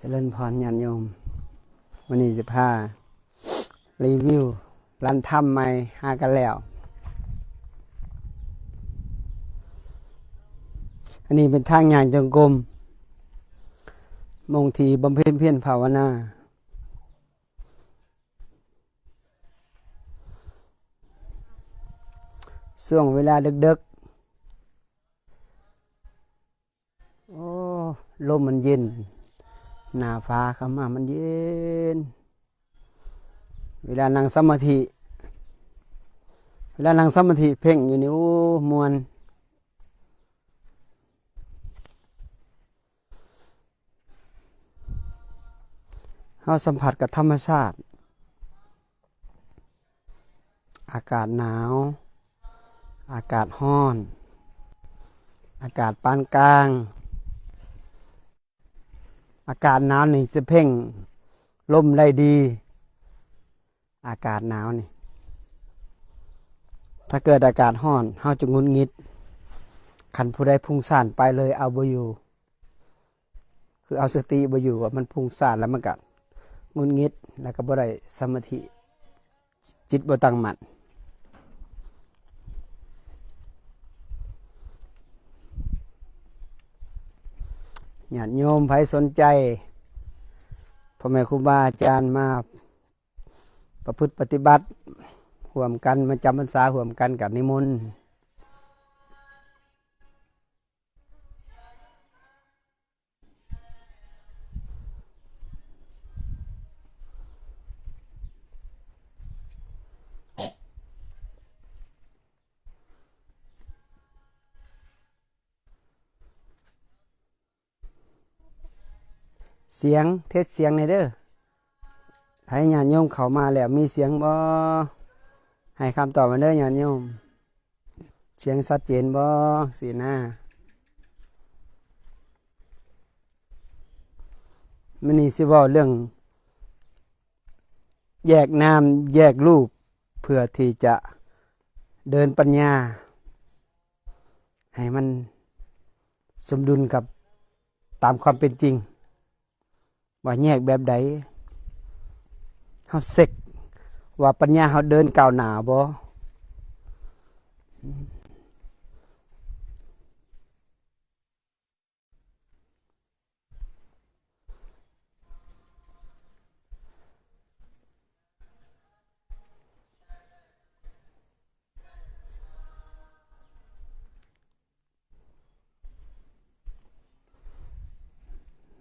เจริญพรญาติโยมวันนี้จะพารีวิวร้านถ้ำใหม่หากันแล้วอันนี้เป็นทางย่างจงกรมมงทีบำเพ็ญเพียรภาวนาช่วงเวลาดึกๆโอ้ลมมันเย็นหน้าฟ้าเข้ามามันเย็นเวลานั่งสมาธิเพ่งอยู่นี่โอ้มวนเฮาสัมผัสกับธรรมชาติอากาศหนาวอากาศร้อนอากาศปานกลางอากาศหนาวนี่จะเพ่งลมได้ดีอากาศหนาวนี่ถ้าเกิดอากาศร้อนเฮาจะหงุดหงิดคันผู้ใดพุ่งซ่านไปเลยเอาบ่อยู่คือเอาสติบ่อยู่ว่ามันพุ่งซ่านแล้วมันก็หงุดหงิดแล้วก็บ่ได้สมาธิจิตบ่ตั้งมั่นญาติโยมใครสนใจพ่อแม่ครูบาอาจารย์มาประพฤติปฏิบัติร่วมกันมาจำพรรษาร่วมกันกับนิมนต์เสียงเทศเสียงในเด้อให้ญาติโยมเข้ามาแล้วมีเสียงบ่ให้คำตอบมาเด้อญาติโยมเสียงชัดเจนบ่สินะมื้อนี้สิเว้าเรื่องแยกนามแยกรูปเพื่อที่จะเดินปัญญาให้มันสมดุลกับตามความเป็นจริงว่าแยกแบบใดเฮาเสกว่าปัญญาเฮาเดินก้าวหน้าบ่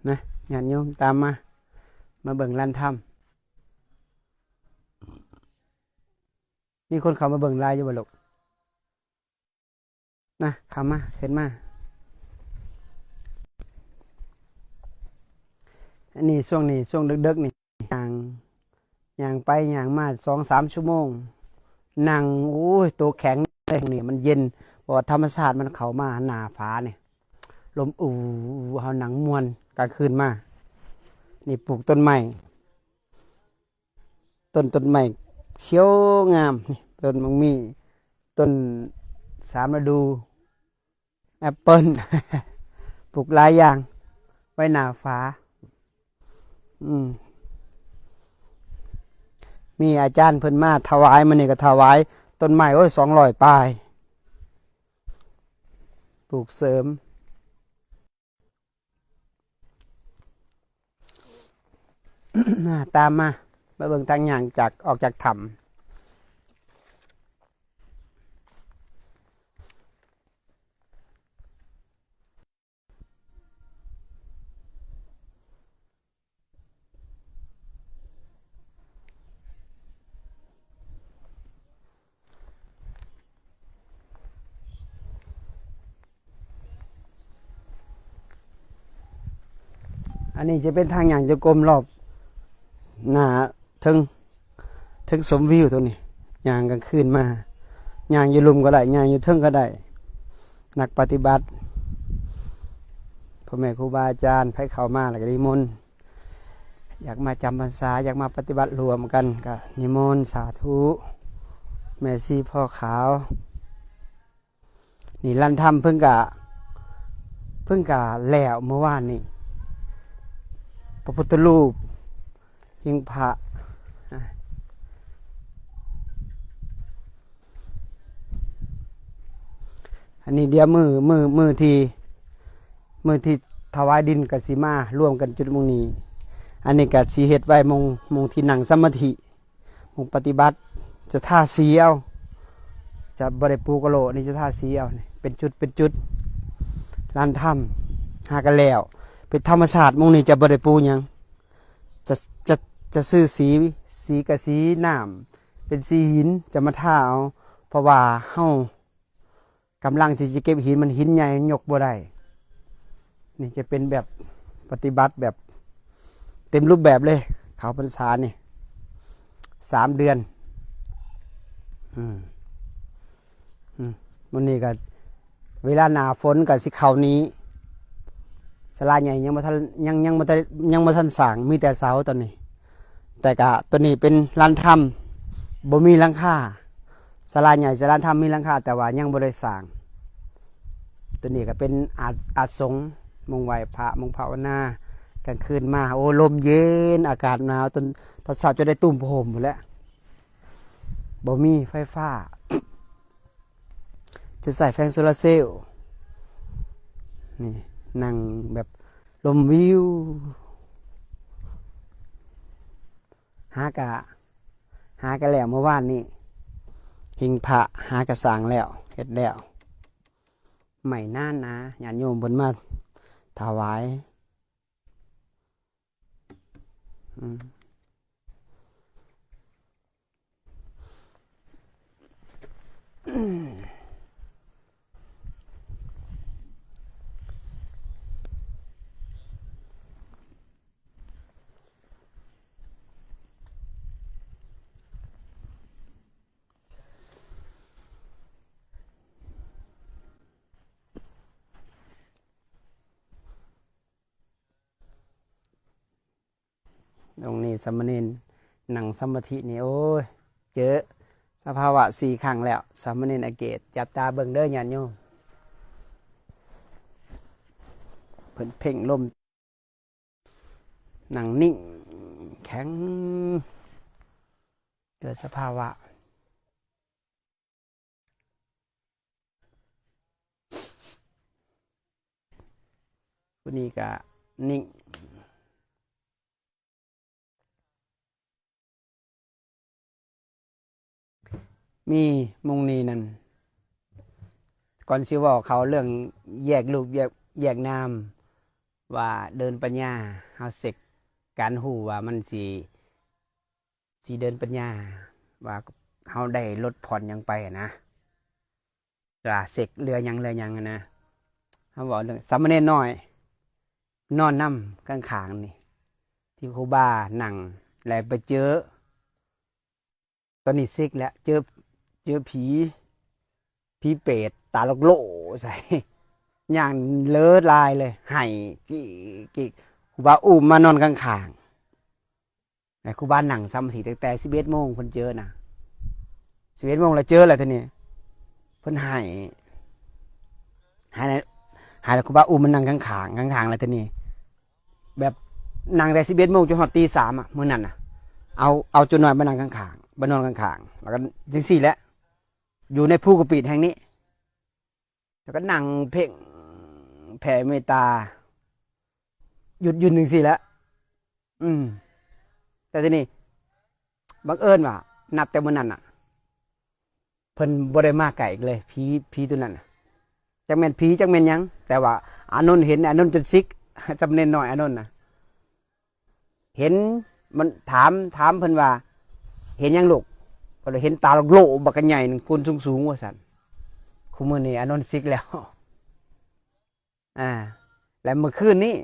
นะญาติโยมตามมาเบิ่งลานถ้ำมีคนเข้ามาเบิ่งลายอยู่บ่ลูกนะเข้ามาขึ้นมาอันนี้ช่วงดึกๆนี่ย่างไปย่างมา 2-3 ชั่วโมงนั่งโอ้ยตัวแข็งเลยนี่มันเย็นเพราะว่าธรรมชาติมันเข้ามาหน้าผาเนี่ยลมเฮาหนังมวนกลางคืนมานี่ปลูกต้นไม้ต้นไม้เขียวงามนี่ต้นมังมีต้น3 ฤดูแอปเปิ้ล ปลูกหลายอย่างไว้หน้าฟ้ามีอาจารย์เพิ่นมาถวายมันนี่ก็ถวายต้นไม้โอ้ย200 ปลายปลูกเสริมตามมาเบิ่งทางย่างออกจากถ้ำอันนี้จะเป็นทางย่างจงกรมรอบหน้าถึงสมวิวตัวนี้ย่างกลางคืนมาย่างอยู่ลุมก็ได้ย่างอยู่เทิงก็ได้นักปฏิบัติพ่อแม่ครูบาอาจารย์ไผเข้ามาแล้วก็นิมนต์อยากมาจำพรรษาอยากมาปฏิบัติรวมกันก็นิมนต์สาธุแม่ชีพ่อขาวนี่ลั่นธรรมเพิ่งกะแล้วเมื่อวานนี่ พระพุทธรูปหิ้งพระอันนี้เดี๋ยวมือที่ถวายดินกับสีมาร่วมกันจุดมงนี้อันนี้กับสีเฮ็ดไว้มงที่นั่งสมาธิมงปฏิบัติจะท่าสีเอาจะบริปูกะโลนี่จะท่าสีเอาเป็นจุดลานถ้ำหากันแล้วเป็นธรรมชาติมงนี้จะบริปูยังจะซื้อสีกับสีน้ำเป็นสีหินจะมาท่าเอาเพราะว่าเฮากำลังที่จะเก็บหินมันหินใหญ่ยกบ่ได้นี่จะเป็นแบบปฏิบัติแบบเต็มรูปแบบเลยเขาพรรษานี่3 เดือนวันนี้ก็เวลาหนาฝนกับสิเขานี้ศาลาใหญ่ยังมาทันสร้างมีแต่เสาตอนนี้แต่กะตัวนี้เป็นลานถ้ำบ่มีหลังคาศาลาใหญ่ศาลาถ้ำมีหลังคาแต่ว่ายังบ่ได้สร้างตัวนี้ก็เป็นอาสงมงไหวพระมงภาวนากลางคืนมาโอ้ลมเย็นอากาศหนาวตอนเช้าจะได้ตุ่มผมหมดแล้วบ่มีไฟฟ้าจะใส่แผงโซลาร์เซลล์นี่นั่งแบบลมวิวหากะแล้วเมื่อวานนี้หิงพระหากระสางแล้วเฮ็ดแล้วใหม่น่านนะญาติโยมเพิ่นมาถวายตรงนี้สมณีหนังสมาธินี่โอ้ยเจอสภาวะ4 ครั้งแล้วสมณีอเกตจับตาเบิ่งเด้อญาติโยมเพิ่นเพ่งลมหนังนิ่งแข็งเกิดสภาวะวันนี้ก็นิ่งมีมงนี้นั่นก่อนสิว่าเขาเรื่องแยกลูกแยกนามว่าเดินปัญญาเฮาเสกการหูว่ามันสิเดินปัญญาว่าเฮาได้ลดผ่อนยังไปนะว่าเสกเรือยังนะเฮาบอกเรื่องสามเณรน้อยนอนนำข้างๆนี่ที่ครูบานั่งแล้วไปเจอตอนนี้ซิกแล้วเจอผีเปรตตาโลกใส่อย่างเลอะลายเลยไห้กี่ครูบาอุ้มมานอนข้างๆแต่ครูบาหนังซ้ำถีแต่11 โมงเพิ่นเจอนะ11 โมงแล้วเจออะไรทีนี้เพิ่นไห้แล้วครูบาอุ้มมันนั่งข้างๆอะไรทีนี้แบบนั่งแต่11 โมงจนฮอดตี 3อ่ะมื้อนั้นน่ะเอาจนหน่อยมานั่งข้างๆมานอนข้างๆแล้วก็จังซี่แหละอยู่ในภูกระปิดแห่งนี้แล้วก็นั่งเพ่งแผ่เมตตาหยุด1 4แล้วแต่ทีนี้บังเอิญว่านับแต่มื้อนั้นน่ะเพิ่นบ่ได้มาไกลอีกเลยผีตัวนั้นน่ะจักแม่นผีจักแม่นหยังแต่ว่าอานนท์เห็นอานนท์จนซิกจำเนนน้อยอานนท์น่ะเห็นมันถามเพิ่นว่าเห็นหยังลูกก็เลยเห็นตาโลบักกันใหญ่นึงคนสูงว่าซั่นคุมื้อนี้อานนท์ซิกแล้วแล้วเมื่อคืนนี้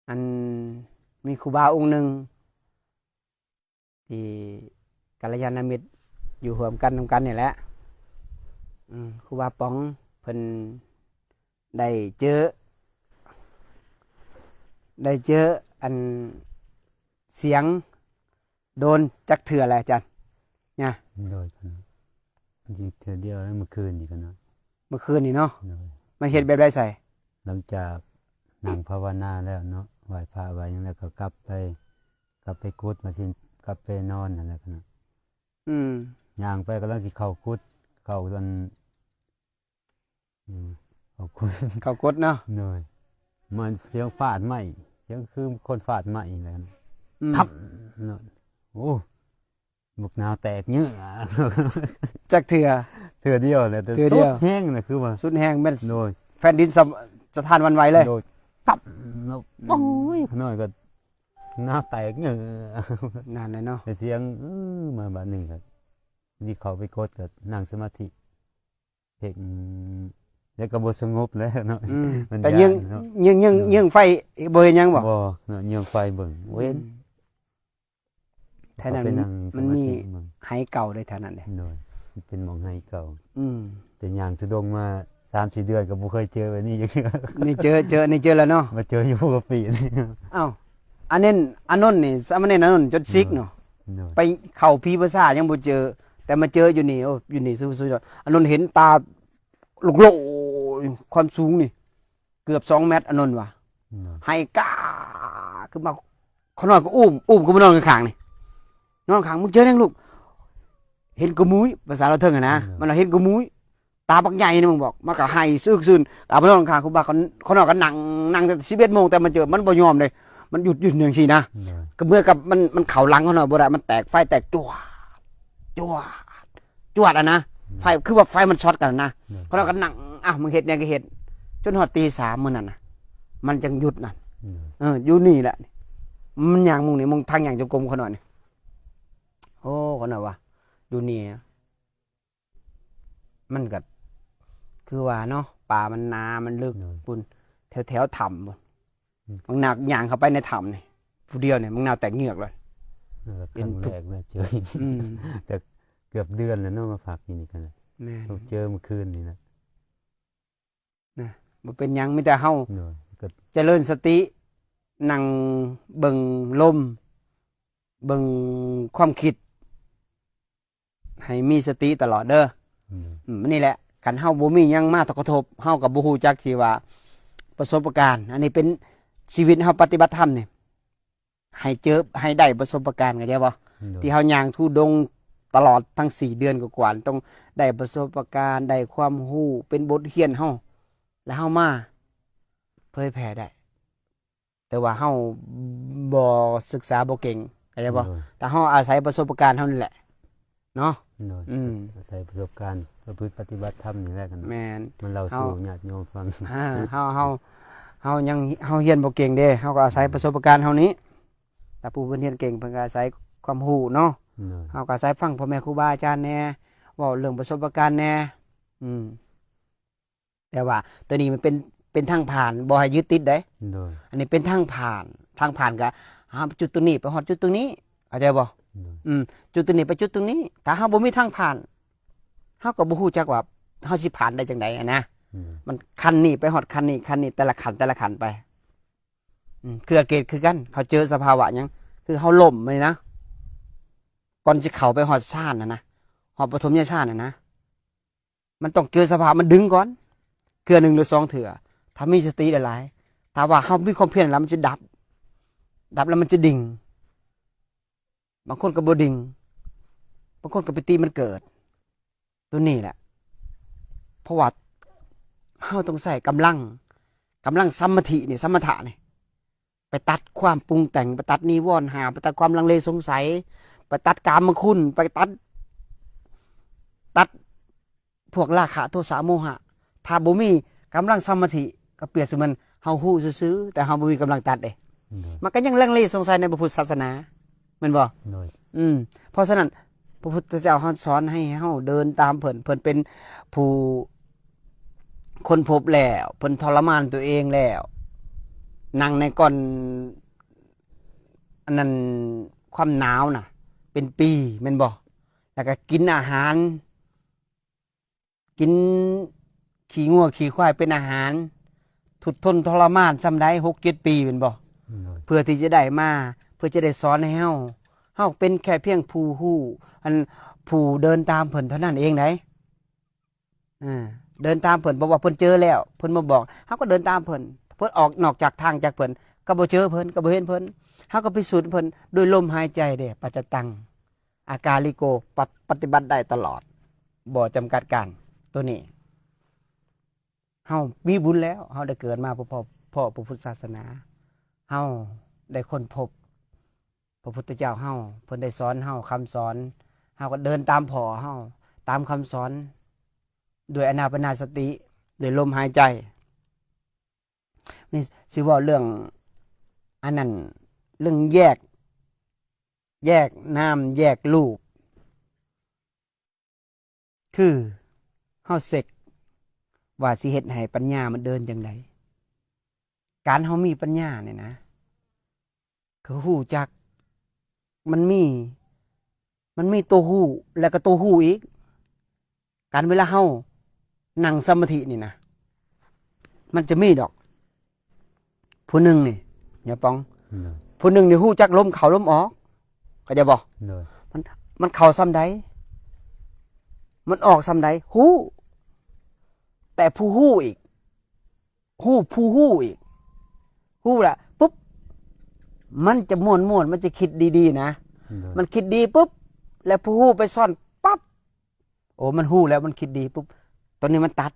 อันมีครูบาองค์หนึ่งที่กัลยาณมิตรอยู่ร่วมกันนำกันนี่แหละครูบาป๋องเพิ่นได้เจออันเสียงโดนจักเถื่ออะไรอาจารย์เนี่ยโดยกันบางทีเธอเดียวแล้วเมื่อคืนนี่กันนะเมื่อคืนนี่เนาะมาเห็นแบบไรใส่หลังจาก นั่งภาวนาแล้วเนาะไหว้พระไหว้หยังแล้วก็กลับไปกุดมาสิกลับไปนอนนั่นแหละนะ อืม ย่างไปกำลังสิเข้ากุดเข้าจนเข้ากุด เขากดเนาะ เหนื่อยมันเสียงฟาดไหมเสียงคือคนฟาดไหมแล้วนะ อืม ทับเนาะโอ้บุกนาวแตกเนื้อ จักเถื่อ เถื่อเดียวเลยแต่ เทื่อเดี สุ ยว ดแห้งนะคือว่า สุดแห้งแม่น โดย แผ่นดินสถานหวันไหวเลย โดยตับแล้วโอ้ยขน้อยก็หน้าแตกเนื้อ นั่นเลยเนาะ แต่เสียงมาบาดหนึ่งครับที่เขาไปกดกับนั่งสมาธิเพลงแล้วก็บสงบแล้วเนาะ อืม มัน แต่ ยากเนาะ ยิงไฟบ่เห็นหยังบ่ บ่เนาะยังไฟเบิ่งเว้น แท่นั้น เขาไปนั่งส มัน มา มี ธิเบิ่ง ไหเก่าได้แท่นั้นเลย หน่อยมันเป็นหมองให้เก่า อืม แต่ย่างทุดงมา 3-4 เดือนก็บ่เคยเจอแบบนี้จังซี่ นี่เจอนี่เจอแล้วเนาะ มาเจออยู่กับปีนี่ อ้าวอันนั้นอันนนนี่สามเณรอันนนจนซิกเนาะ หน่อย ไปเข้าพีภาษายังบ่เจอ แต่มาเจออยู่นี่โอ้อยู่นี่สุดๆอันนนเห็นตาลูกโลความสูงนี่ เกือบ2 เมตรอันนนว่ะ หน่อย ให้กาขึ้นมาเขานอนก็อุ้มก็มานอนข้างๆนี่นอนข้างมึงเจอยังลูก เห็นกระมุ้ยภาษาเราเทิงอะนะมันเห็นกระมุ้ยตาบักใหญ่นี่มึงบอกมาก็ให้ซึกซึนกลับมานอนข้างๆคุณบาเขานอนกันนั่งแต่11 โมงแต่มันเจอมันบ่ยอมเลยมันหยุดอย่างซี่นะ หน่อย ก็เมื่อกับมันเข่าหลังเขาหน่อยบ่ได้มันแตกไฟแตกจวดอะนะไฟคือว่าไฟมันช็อตกันนะเขานอนกันนั่งอ่ะมึงเห็นยังก็เห็นจนหอดตี 3มื้อนั่นน่ะมันจังหยุดนั่น หน่อย อยู่นี่แหละมันอย่างมึงนี่มึงทางอย่างจงกรมเขาหน่อยนี่โอ้เขาหน่อยว่าอยู่นี่มันก็คือว่าเนาะป่ามันนามันลึกปุ่นแถวถ้ำบ่มึงหนักอย่างเข้าไปในถ้ำนี่ผู้เดียวเนี่ยมึงนาวแตกเหงือกเลย แล้วครั้งแรกนะเจอ อืม แต่เกือบเดือนแล้วเนาะมาพักอยู่นี่กันนะ แม่น เจอเมื่อคืนนี่นะ บ่เป็นหยังมีแต่เฮา หน่อยก็ เจริญสตินั่งเบิ่งลมเบิ่งความคิด ให้มีสติตลอดเด้อ มันนี่แหละกันเฮาบ่มีหยังมาตกกระทบเฮากับบ่ฮู้จักสิว่าประสบการณ์ อันนี้เป็นชีวิตเฮาปฏิบัติธรรมนี่ให้เจอให้ได้ประสบการณ์เข้าใจบ่ที่เฮาย่างทุดงค์ตลอดทั้ง4 เดือนกว่าๆต้องได้ประสบการณ์ได้ความรู้เป็นบทเรียนเฮาแล้วเฮามาเผยแผ่ได้ แต่ว่าเฮาบ่ศึกษาบ่เก่งเข้าใจบ่แต่เฮาอาศัยประสบการณ์เฮานี่แหละเนาะ หน่อย อืม ใส่ประสบการณ์ประพฤติปฏิบัติธรรมนี่แหละกันเนาะ แม่น มันเราสู่ญาติโยมฟัง เฮายังเฮาเรียนบ่เก่งเด้เฮาก็อาศัยประสบการณ์เฮานี้แต่ผู้เพิ่นเรียนเก่งเพิ่นก็อาศัยความรู้เนาะ หน่อย เฮาก็อาศัยฟังพ่อแม่ครูบาอาจารย์แหน่เว้าเรื่องประสบการณ์แหน่อืมแต่ว่าตัวนี้มันเป็นทางผ่านบ่ให้ยึดติดเด้ หน่อย อันนี้เป็นทางผ่านก็หาจุดตรงนี้ไปฮอดจุดตรงนี้เข้าใจบ่ หน่อย จุดตรงนี้ไปจุดตรงนี้ถ้าเฮาบ่มีทางผ่านเฮาก็บ่ฮู้จักว่าเฮาสิผ่านได้จังไดอะนะ หน่อย มันคันนี้ไปหอดคันนี้แต่ละขันไปคืออาเกตคือกัน เขาเจอสภาวะหยังคือเขาล่มเลยนะก่อนจะเข้าไปหอดชาตินะหอดปฐมชาตินะมันต้องเจอสภาวะมันดึงก่อนเกลือ1 หรือ 2 เถื่อถ้ามีสติหลายๆถ้าว่าเขามีความเพียรแล้วมันจะดับแล้วมันจะดิ่งบางคนก็บ่ดิ่งบางคนก็ไปตีมันเกิด ตัวนี้แหละเพราะว่าเฮาต้องใส่กำลังสมาธินี่สมถะนี่ไปตัดความปรุงแต่งไปตัดนิวรณ์5ไปตัดความลังเลสงสัยไปตัดกามคุณไปตัดพวกราคะโทสะโมหะถ้าบ่มีกำลังสมาธิก็เปรียบเสมือนเฮาฮู้ซื่อๆแต่เฮาบ่มีกำลังตัดเด้ หน่อย มันก็ยังลังเลสงสัยในพระพุทธศาสนาแม่นบ่ หน่อย เพราะฉะนั้นพระพุทธเจ้าเขาสอนให้เฮาเดินตามเพิ่นเป็นผู้คนพบแล้วเพิ่นทรมานตัวเองแล้วนั่งในก่อนอันนั้นความหนาวน่ะ เป็นปีแม่นบ่แล้วก็กินอาหาร กินขี้งัวขี้ควายเป็นอาหารทุกทนทรมานซ้ำได้6-7 ปีแม่นบ่ หน่อย เพื่อที่จะได้มาเพื่อจะได้สอนให้เฮาเป็นแค่เพียงผู้ฮู้ผู้เดินตามเพิ่นเท่านั้นเองไหนเดินตามเพิ่นบอกว่าเพิ่นเจอแล้วเพิ่นมาบอกเฮาก็เดินตามเพิ่น เพิ่นออกนอกจากทางจากเพิ่นก็บ่เจอเพิ่นก็บ่เห็นเพิ่นเฮาก็พิสูจน์เพิ่นด้วยลมหายใจเด้ปัจจตังอากาลิโกปฏิบัติได้ตลอดบ่จำกัดการตัวนี้เฮามีบุญแล้วเฮาได้เกิดมาเพราะพระพุทธศาสนาเฮาได้ค้นพบพระพุทธเจ้าเฮาเพิ่นได้สอนเฮาคำสอนเฮาก็เดินตามพ่อเฮาตามคำสอนด้วยอานาปานสติด้วยลมหายใจนี่สิว่าเรื่องอันนั้นเรื่องแยกน้ำแยกรูปคือเฮาเสกว่าสิเฮ็ดให้ปัญญามันเดินจังไดการเฮามีปัญญาเนี่ยนะคือฮู้จักมันมีตัวฮู้แล้วก็ตัวฮู้อีกการเวลาเฮานั่งสมาธินี่นะมันจะมีดอกผู้หนึ่งนี่อย่าปองผู้หนึ่งนี่ฮู้จักลมเข้าลมออกก็จะบอกมันเข้าซ้ำใดมันออกซ้ำใดฮู้แต่ผู้ฮู้อีกผู้ฮู้อีกฮู้ละปุ๊บมันจะม่วนมันจะคิดดีๆนะมันคิดดีปุ๊บแล้วผู้ฮู้ไปซ่อนปั๊บโอ้มันฮู้แล้วมันคิดดีปุ๊บตอนนี้มันตัด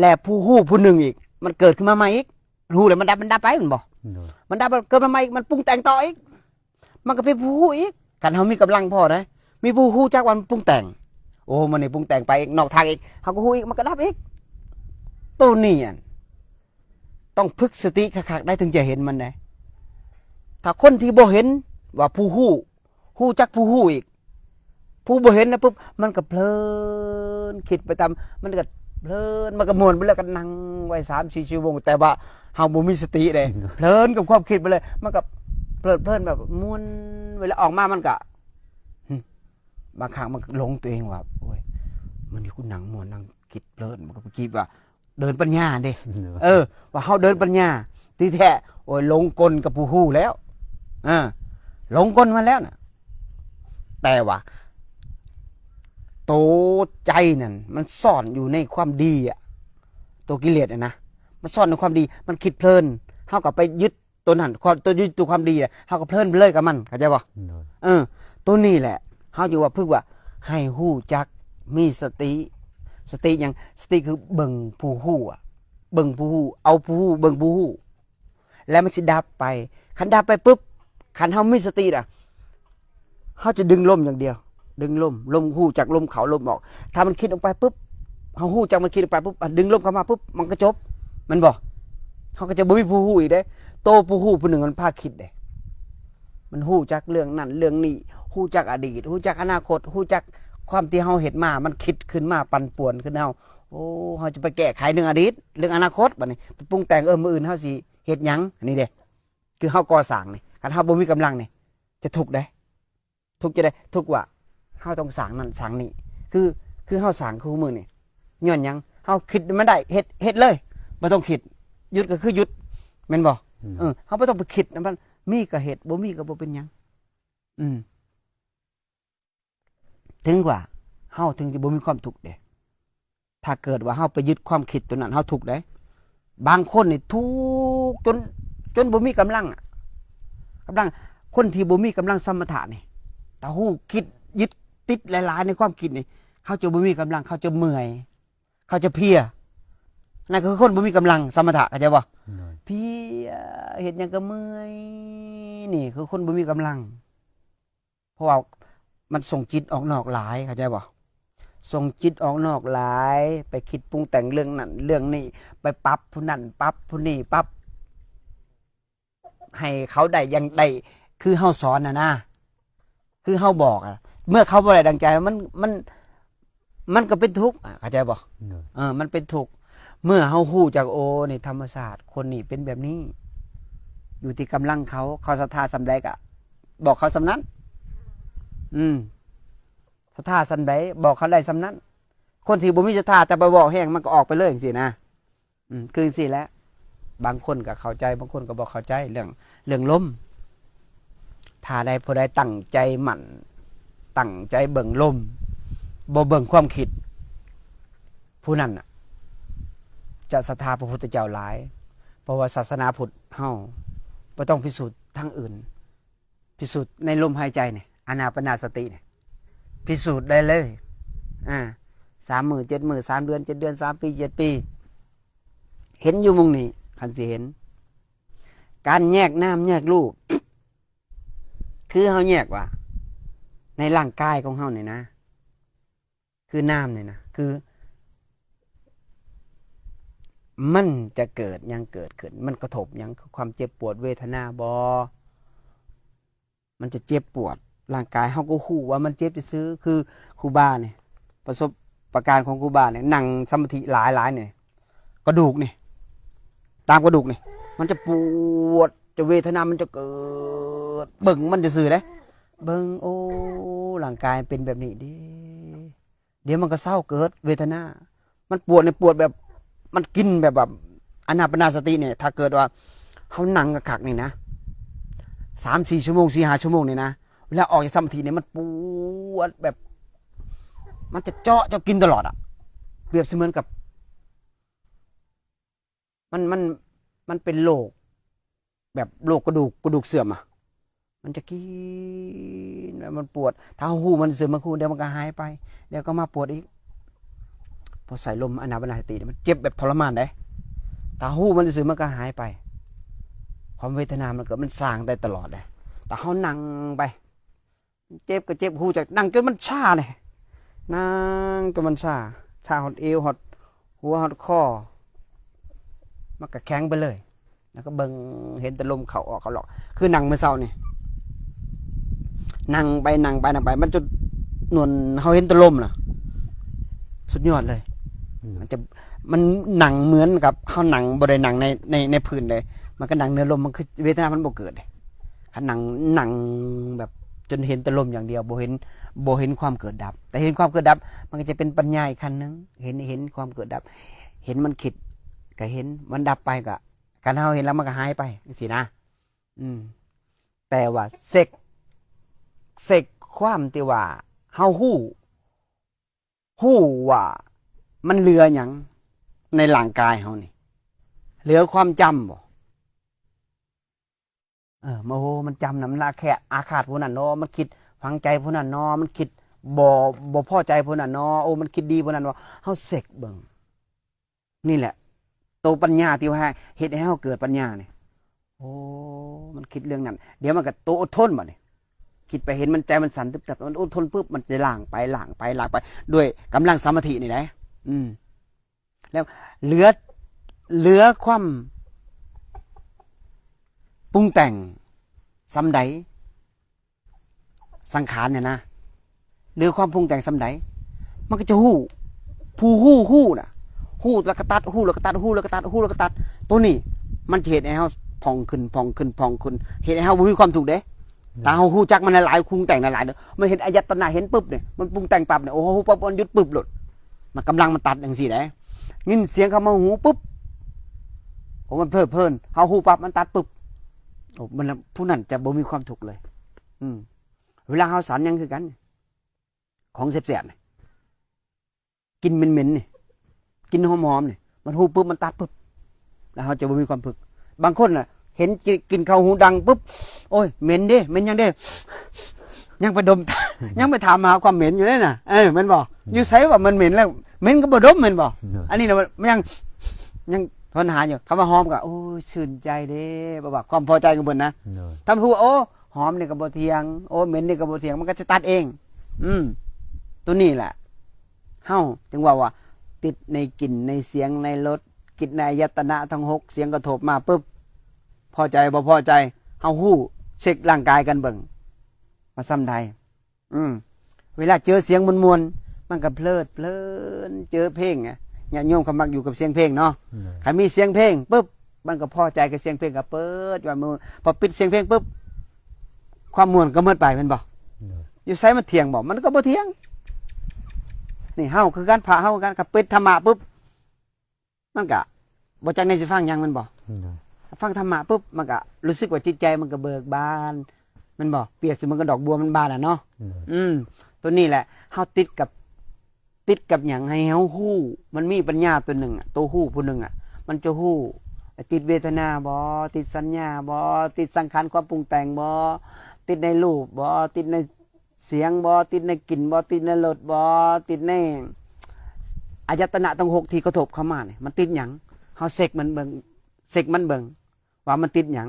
แล้วผู้ฮู้ผู้หนึ่งอีกมันเกิดขึ้นมาใหม่อีกฮู้แล้วมันดับไปมันบอกมันดับเกิดมาใหม่มันปรุงแต่งต่ออีกมันก็เป็นผู้ฮู้อีกกันเขามีกำลังพอนะมีผู้ฮู้จักวันปรุงแต่งโอ้มันนี่ปรุงแต่งไปอีกนอกทางอีกเขาก็ฮู้อีกมันก็ดับอีกตัวนี้ต้องพึกสติคักๆได้ถึงจะเห็นมันได้ถ้าคนที่บ่เห็นว่าผู้ฮู้จักผู้ฮู้อีกผู้บ่เห็นนะปุ๊บมันก็เพลินคิดไปตามมันก็เพลินมันก็ม่วนไปแล้วก็นั่งไว้3-4 ชั่วโมงแต่ว่าเฮาบ่มีสติเลยเพลินกับความคิดไปเลยมันก็เพลินแบบม่วนเวลาออกมามันก็บางครั้งมันหลงตัวเองว่าโอ้ยมันนี่กูนั่งม่วนนั่งคิดเพลินมันก็คิดว่าเดินปัญญาเด้ว่าเฮาเดินปัญญาที่แท้โอ้ยหลงกลกับผู้ฮู้แล้วหลงกลมาแล้วน่ะแต่ว่าโตใจนั่นมันซ่อนอยู่ในความดีตัวกิเลสนะมันซ่อนในความดีมันคิดเพลินเฮาก็ไปยึดตัวนั้นตัวยึดตัวความดีเฮาก็เพลินไปเลยกับมันเข้าใจบ่ตัวนี้แหละเฮาอยู่ว่าพึกว่าให้ฮู้จักมีสติอย่างสติคือเบิ่งผู้ฮู้เบิ่งผู้ฮู้เอาผู้ฮู้เบิ่งผู้ฮู้แล้วมันสิดับไปคันดับไปปุ๊บคันเฮามีสติเฮาจะดึงลมอย่างเดียวดึงลมฮู้จักลมเข้าลมออกถ้ามันคิดออกไปปุ๊บเฮาฮู้จักมันคิดออกไปปุ๊บดึงลมเข้ามาปุ๊บมันก็จบมันบ่เฮาก็จะบ่มีผู้ฮู้อีกเด้โตผู้ฮู้ผู้หนึ่งมันพาคิดเด้มันฮู้จักเรื่องนั้นเรื่องนี้ฮู้จักอดีตฮู้จักอนาคตฮู้จักความที่เฮาเฮ็ดมามันคิดขึ้นมาปั่นป่วนขึ้นเฮาโอ้เฮาจะไปแก้ไขเรื่องอดีตเรื่องอนาคตบัดนี้ไปปรุงแต่งมื้ออื่นเฮาสิเฮ็ดหยังอันนี้เด้คือเฮาก่อสร้างนี่คันเฮาบ่มีกำลังนี่จะทุกข์ได้ทุกข์จะได้ทุกข์ว่าเฮาต้องสร้างนั่นสร้างนี่คือเฮาสร้างคือมื้อนี่ย้อนหยังเฮาคิดมันได้เฮ็ดเลยบ่ต้องคิดหยุดก็คือหยุดแม่นบ่เฮาบ่ต้องไปคิดมันมีก็เฮ็ดบ่มีก็บ่เป็นหยังถึงว่าเฮาถึงจะบ่มีความทุกข์เด้ถ้าเกิดว่าเฮาไปยึดความคิดตัวนั้นเฮาทุกข์ได้บางคนนี่ทุกข์จนบ่มีกำลังคนที่บ่มีกำลังสมถะนี่ถ้าฮู้คิดยึดติดหลายๆในความคิดนี่เขาจะบ่มีกำลังเขาจะเมื่อยเขาจะเพลียนั่นคือคนบ่มีกำลังสมถะเข้าใจบ่เพลียเฮ็ดหยังก็เมื่อยนี่คือคนบ่มีกำลังเพราะว่ามันส่งจิตออกนอกหลายเข้าใจบ่ส่งจิตออกนอกหลายไปคิดปรุงแต่งเรื่องนั้นเรื่องนี้ไปปรับผู้นั้นปรับผู้นี้ปรับให้เขาได้ยังได้คือเฮาสอนนะคือเฮาบอกเมื่อเขาบ่ได้ดังใจมันก็เป็นทุกข์เข้าใจบ่มันเป็นทุกข์เมื่อเฮาฮู้จักโอ้นี่ธรรมชาติคนนี้เป็นแบบนี้อยู่ที่กำลังเขาศรัทธาสำใดก็บอกเขาสำนั้นศรัทธาสำใดบอกเขาได้สำนั้นคนที่บ่มีศรัทธาแต่ไปบอกแห้งมันก็ออกไปเลยจังซี่นะคือจังซี่แหละบางคนก็เข้าใจบางคนก็บ่เข้าใจเรื่องลมถ้าใดผู้ใดตั้งใจหมั่นตั้งใจเบิ่งลมบ่เบิ่งความคิดผู้นั้นจะศรัทธาพระพุทธเจ้าหลาย ราะว่าศาสนาพุทธเฮาบ่ต้องพิสูจน์ทางอื่น พิสูจน์ในลมหายใจเนี่ยอานาปานสติเนี่ยพิสูจน์ได้เลย3 มื้อ7 มื้อ3 เดือน7 เดือน3 ปี7 ปี เห็นอยู่มุงนี้คันสิเห็น การแยกน้ำแยกรูป คือเฮาแยกว่า ในร่างกายของเฮาเนี่ยนะ คือน้ำเนี่ยนะคือมันจะเกิดยังเกิดขึ้นมันกระทบยังคือความเจ็บปวดเวทนาบอมันจะเจ็บปวดร่างกายเฮาก็ฮู้ว่ามันเจ็บซื่อคือครูบาเนี่ยประสบประการของครูบาเนี่ยนั่งสมาธิหลายเนี่ยกระดูกเนี่ยตามกระดูกเนี่ยมันจะปวดจะเวทนามันจะเกิดเบิ่งมันจะซื่อเด้เบิ่งโอ้ร่างกายเป็นแบบนี้ดิเดี๋ยวมันก็เศร้าเกิดเวทนามันปวดเนี่ยปวดแบบมันกินแบบอานาปานสติเนี่ยถ้าเกิดว่าเขานั่งกระขักนี่นะ3-4 ชั่วโมง4-5 ชั่วโมงนี่นะเวลาออกจากสมาธิเนี่ยมันปวดแบบมันจะเจาะกินตลอดอ่ะเปรียบเสมือนกับมันเป็นโรคแบบโรคกระดูกเสื่อมอ่ะมันจะกินแล้วมันปวดถ้าหูมันเสื่อมมาคู่เดี๋ยวมันก็หายไปเดี๋ยวก็มาปวดอีกพอใส่ลมอานาปานสติมันเจ็บแบบทรมานได้ถ้าหูมันเสื่อมมันก็หายไปความเวทนามันเกิดมันสร้างได้ตลอดเลยแต่เขานั่งไปเจ็บก็เจ็บหูจากนั่งจนมันชาเลยนั่งจนมันชาหดเอวหดหัวหดคอมันก็แข็งไปเลยแล้วก็เบิ่งเห็นแต่ลมเข้าออกเขาหลอกคือนั่งเมื่อเช้านี่นั่งไปมันจะนวลเขาเห็นแต่ลมน่ะสุดยอดเลยมันหนังเหมือนกับเขาหนังบริหนังในพื้นเลยมันก็หนังเนื้อลมมันคือเวทนามันบ่เกิดเลยเขาหนังแบบจนเห็นแต่ลมอย่างเดียวบ่เห็นความเกิดดับแต่เห็นความเกิดดับมันก็จะเป็นปัญญาอีกขั้นนึงเห็นความเกิดดับเห็นมันคิดก็เห็นมันดับไปก็การเฮาเห็นแล้วมันก็หายไปสินะแต่ว่าเสกความที่ว่าเฮาฮู้ว่ามันเหลือหยังในร่างกายเฮานี่เหลือความจำบ่โมโหมันจำนะมันละแค่อาฆาตผู้นั้นเนาะมันคิดฝังใจผู้นั้นเนาะมันคิดบ่พอใจผู้นั้นเนาะโอ้มันคิดดีผู้นั้นเนาะเฮาเสกเบิ่งนี่แหละโตปัญญาที่ว่าเฮ็ดให้เฮาเกิดปัญญาเนี่ยโอ้มันคิดเรื่องนั้นเดี๋ยวมันก็โตอดทนบ่เนี่ยคิดไปเห็นมันใจมันสั่นตึบๆมันอดทนปุ๊บมันจะล้างไปด้วยกำลังสมาธินี่แหละแล้วเหลือความปรุงแต่งซ้ำใดสังขารเนี่ยนะเหลือความปรุงแต่งซ้ำใดมันก็จะหู้น่ะหู้แล้วก็ตัดหู้แล้วก็ตัดตัวนี้มันเหตุให้เฮาผ่องขึ้นเหตุให้เฮาบ่มีความถูกเด้ตาเฮาฮู้จักมันหลายปรุงแต่งหลายเด้อมันเห็นอายตนะเห็นปุ๊บเนี่ยมันปรุงแต่งปั๊บเนี่ยโอ้โหปั๊บมันหยุดปุ๊บหลุดมันกำลังมันตัดจังซี่เด้ยินเสียงเข้ามาหูปุ๊บโอ้มันเพลินเฮาฮู้ปั๊บมันตัดปุ๊บโอ้มันผู้นั้นจะบ่มีความถูกเลยเวลาเฮาสันยังคือกันของแซ่บๆนี่กินเหม็นๆนี่กินหอมๆนี่มันฮู้ปุ๊บมันตัดปุ๊บแล้วเฮาจะบ่มีความพึกบางคนน่ะเห็นกินข้าวหูดังปุ๊บโอ้ยเหม็นเด้เหม็นยังเด้ยังไปดม ยังไปถามหาความเหม็นอยู่เลยน่ะมันบอกอยู่ไสว่ามันเหม็นแล้วเหม็นก็บ่ดมมันบอกอันนี้น่ะมันยังทนหาอยู่คำว่าหอมก็โอ้ยชื่นใจเด้บ่ว่าความพอใจของเพิ่นนะถ้าพูดโอ้หอมนี่ก็บ่เถียงโอ้เหม็นนี่ก็บ่เถียงมันก็จะตัดเองตัวนี้แหละเฮาจึงว่าติดในกลิ่นในเสียงในรสกิจในอายตนะทั้ง6เสียงกระทบมาปุ๊บพอใจบ่พอใจเฮาฮู้เช็คร่างกายกันเบิ่งว่าซ้ำใดเวลาเจอเสียงมวลๆมันก็เพลินเจอเพลงไงญาติโยมเขามักอยู่กับเสียงเพลงเนาะถ้ามีเสียงเพลงปุ๊บมันก็พอใจกับเสียงเพลงก็เปิดว่ามือพอปิดเสียงเพลงปุ๊บความม่วนก็หมดไปแม่นบ่อยู่ไสมันเถียงบ่มันก็บ่เถียงนี่เฮาคือการพระเฮากันกับปิดธรรมะปุ๊บมันก็บ่จักในสิฟังหยังมันบ่ฟังธรรมะปุ๊บมันก็รู้สึกว่าจิตใจมันก็เบิกบานมันบอกเปรียบเสมือนกับดอกบัวมันบานน่ะเนาะตัวนี้แหละเฮาติดกับหยังให้เฮาฮู้มันมีปัญญาตัวหนึ่งตัวฮู้ผู้หนึ่งมันจะฮู้ ติดเวทนาบ่ติดสัญญาบ่ติดสังขารความปรุงแต่งบ่ติดในรูปบ่ติดในเสียงบ่ติดในกลิ่นบ่ติดในรสบ่ติดในอายตนะทั้ง6ที่กระทบเข้ามาเนี่ยมันติดหยังเฮาเสกมันเบิ่งว่ามันติดหยัง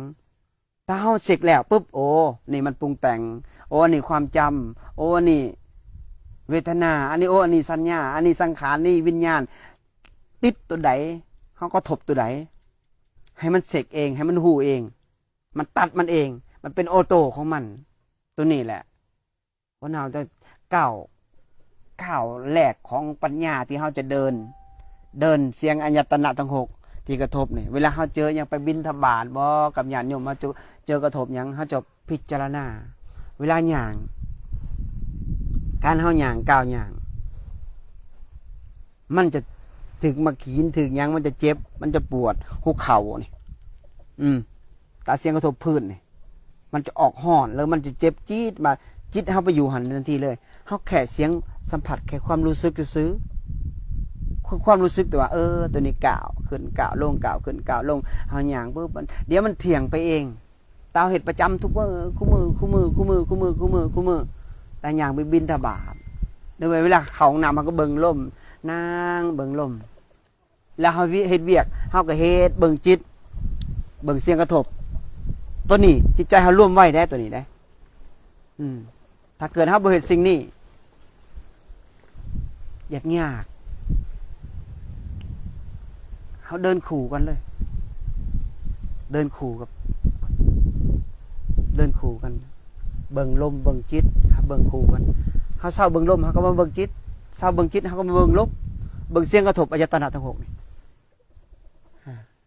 ถ้าเฮาเสกแล้วปุ๊บโอ้นี่มันปรุงแต่งโอ้อันนี้ความจำโอ้อันนี้เวทนาอันนี้โอ้อันนี้สัญญาอันนี้สังขารนี่วิญญาณติดตัวใดเฮาก็ทบตัวใดให้มันเสกเองให้มันหูเองมันตัดมันเองมันเป็นออโต้ของมันตัวนี้แหละเพราะเราจะก้าวแรกของปัญญาที่เราจะเดินเสียงอายตนะทั้ง6ที่กระทบนี่เวลาเราเจออย่างไปบิณฑบาตบ่กับญาติโยมมาเจอกระทบอย่างเราจะพิจารณาเวลาย่างการเฮาย่างก้าวย่างมันจะถึกมาขีนถึกยังมันจะเจ็บมันจะปวดหัวเข่านี่ตาเสียงกระทบพื้นนี่มันจะออกห่อนแล้วมันจะเจ็บจี๊ดมาจิตเฮาไปอยู่หันทันทีเลยเฮาแค่เสียงสัมผัสแค่ความรู้สึกซื้อความรู้สึกแต่ว่าตัวนี้ก้าวขึ้นก้าวลงก้าวขึ้นก้าวลงเฮาย่างปุ๊บเดี๋ยวมันเถียงไปเองตาเฮ็ดประจำทุกมื้อคู่มือแต่ย่างไปบิณฑบาตโดยเวลาเข้าห้องน้ำมันก็เบิ่งลมนั่งเบิ่งลมแล้วเฮาเฮ็ดเวียกเฮาก็เฮ็ดเบิ่งจิตเบิ่งเสียงกระทบตัวนี้จิตใจเฮาร่วมไว้ได้ตัวนี้ได้ถ้าเกิดเฮาบ่เฮ็ดสิ่งนี้ยากเฮาเดินขู่กันเลยเดินขู่กันเบิ่งลมเบิ่งจิตเบิ่งขู่กันเฮาเศร้าเบิ่งลมเฮาก็มาเบิ่งจิตเศร้าเบิ่งจิตเฮาก็มาเบิ่งลมเบิ่งเสียงกระทบอายตนะทั้ง6นี่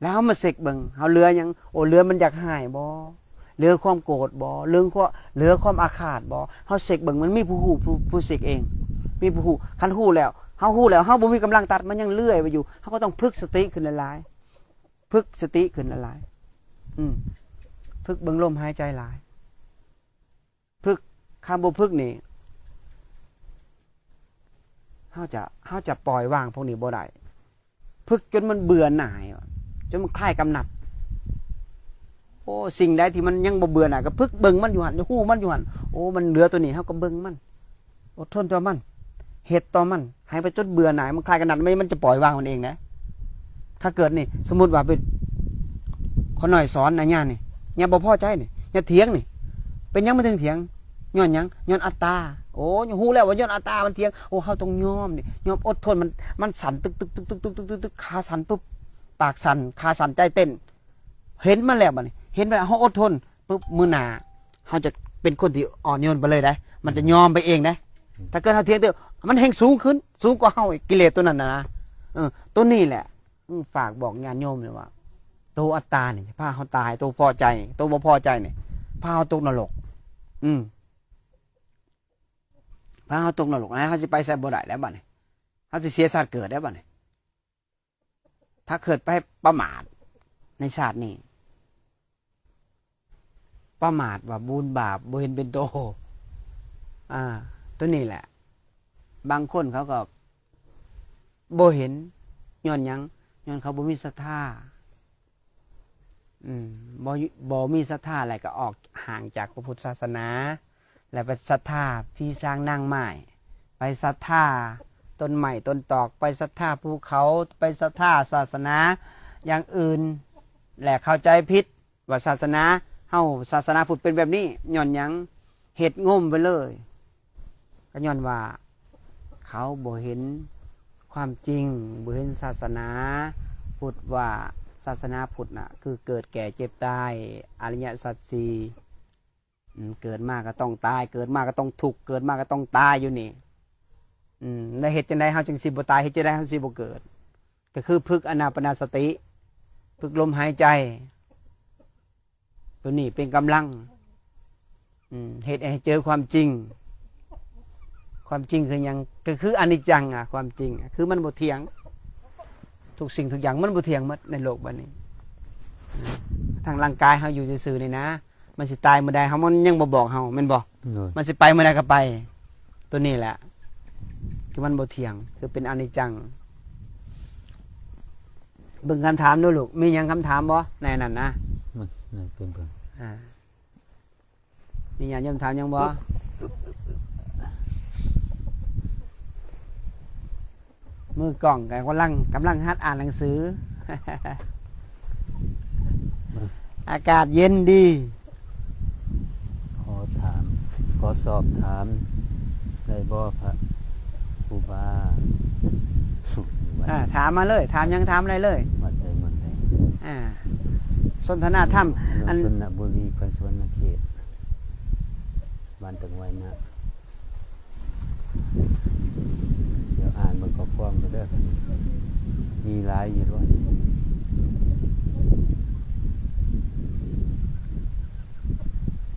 แล้วเฮามาเสกเบิ่งเฮาเหลือหยังโอ้เหลือมันอยากหายบ่เหลือความโกรธบ่เหลือความอาฆาตบ่เฮาเสกเบิ่งมันมีผู้ฮู้ผู้เสกเองมีผู้ฮู้คันฮู้แล้วเฮาฮู้แล้วเฮาบ่มีกำลังตัดมันยังเลื่อยไปอยู่เฮาก็ต้องฝึกสติขึ้นหลายๆฝึกสติขึ้นหลายๆฝึกเบิ่งลมหายใจหลายฝึกคำบ่ฝึกนี่เฮาจะปล่อยวางพวกนี้บ่ได้ฝึกจนมันเบื่อหน่ายจนมันคลายกำหนัดโอ้สิ่งใดที่มันยังบ่เบื่อหน่ายก็ฝึกเบิ่งมันอยู่หั่นฮู้มันอยู่หั่นโอ้มันเหลือตัวนี้เฮาก็เบิ่งมันอดทนต่อมันเฮ็ดต่อมันให้ไปจนเบื่อหน่ายมันคลายกำหนัดมันจะปล่อยวางมันเองนะถ้าเกิดนี่สมมุติว่าเป็นคนน้อยสอนนะญานี่ญาบ่พอใจนี่ญาเถียงนี่เป็นหยังมันถึงเถียงย้อนหยังย้อนอัตตาโอ้ยฮู้แล้วว่าย้อนอัตตามันเถียงโอ้เฮาต้องยอมนี่ยอมอดทนมันสั่นตึกขาสั่นปุ๊บปากสั่นขาสั่นใจเต้นเห็นมันแล้วบัดนี้เห็นว่าเฮาอดทนปุ๊บมื้อหน้าเฮาจะเป็นคนที่อ่อนโยนไปเลยได้มันจะยอมไปเองนะถ้าเกิดเฮาเถียงเด้อมันแห่งสูงขึ้นสูงกว่าเฮาอีกกิเลสตัวนั้นนะตัวนี้แหละฝากบอกญาติโยมเลยว่าตัวอัตตานี่พาเฮาตายตัวพอใจตัวบ่พอใจนี่พาเฮาตกนรกพาเฮาตกนรกนะเฮาสิไปใส่บ่ได้แล้วบัดนี้เฮาสิเสียชาติเกิดแล้วบัดนี้ถ้าเกิดไปประมาทในชาตินี้ประมาทว่าบุญบาปบ่เห็นเป็นโตตัวนี้แหละบางคนเขาก็บ่เห็นย้อนหยังย้อนเขาบ่มีศรัทธาบ่มีศรัทธาอะไรก็ออกห่างจากพระพุทธศาสนาแล้วไปศรัทธาพี่สร้างนางไม้ไปศรัทธาต้นไม้ต้นตอกไปศรัทธาภูเขาไปศรัทธาศาสนาอย่างอื่นแหละเข้าใจผิดว่าศาสนาเฮาศาสนาพุทธเป็นแบบนี้ย้อนหยังเฮ็ดงมไปเลยก็ย้อนว่าเขาบ่เห็นความจริงบ่เห็นศาสนาพุทธว่าศาสนาพุทธน่ะคือเกิดแก่เจ็บตายอริยสัจสี่เกิดมาก็ต้องตายเกิดมาก็ต้องทุกข์เกิดมาก็ต้องตายอยู่นี่ในเหตุจังได๋เฮาจึงสิบ่ตายเหตุจังได๋เฮาสิบ่เกิดก็คือฝึกอานาปานสติฝึกลมหายใจตัวนี้เป็นกำลังเหตุให้เจอความจริงความจริงคือหยังก็คืออนิจจังความจริงคือมันบ่เที่ยงทุกสิ่งทุกอย่างมันบ่เที่ยงหมดในโลกบัดนี้ทางร่างกายเฮาอยู่ซื่อๆนี่นะมันสิตายเมื่อใดเฮามันยังบ่บอกเฮาแม่นบ่มันสิไปเมื่อใดก็ไปตัวนี้แหละคือมันบ่เที่ยงคือเป็นอนิจจัง เบิ่งคำถามดูลูกมีหยังคำถามบ่ในนั้นนะ มันนั่นเป็นเบิ่ง มีหยังคำถามยังบ่มือกล่องกกำลังหัดอ่านหนังสือ อากาศเย็นดี ขอสอบถามได้บ่พระครูบา ถามมาเลยถามยังถามอะไรเลย วัดใดมันใด สนทนาธรรมอัน สนบุรีพันสวรรณเขตบ้านตึงไว้นะเดี๋ยวอ่านมันก็ฟ้องไปเด้อมีหลายอยู่ด้วย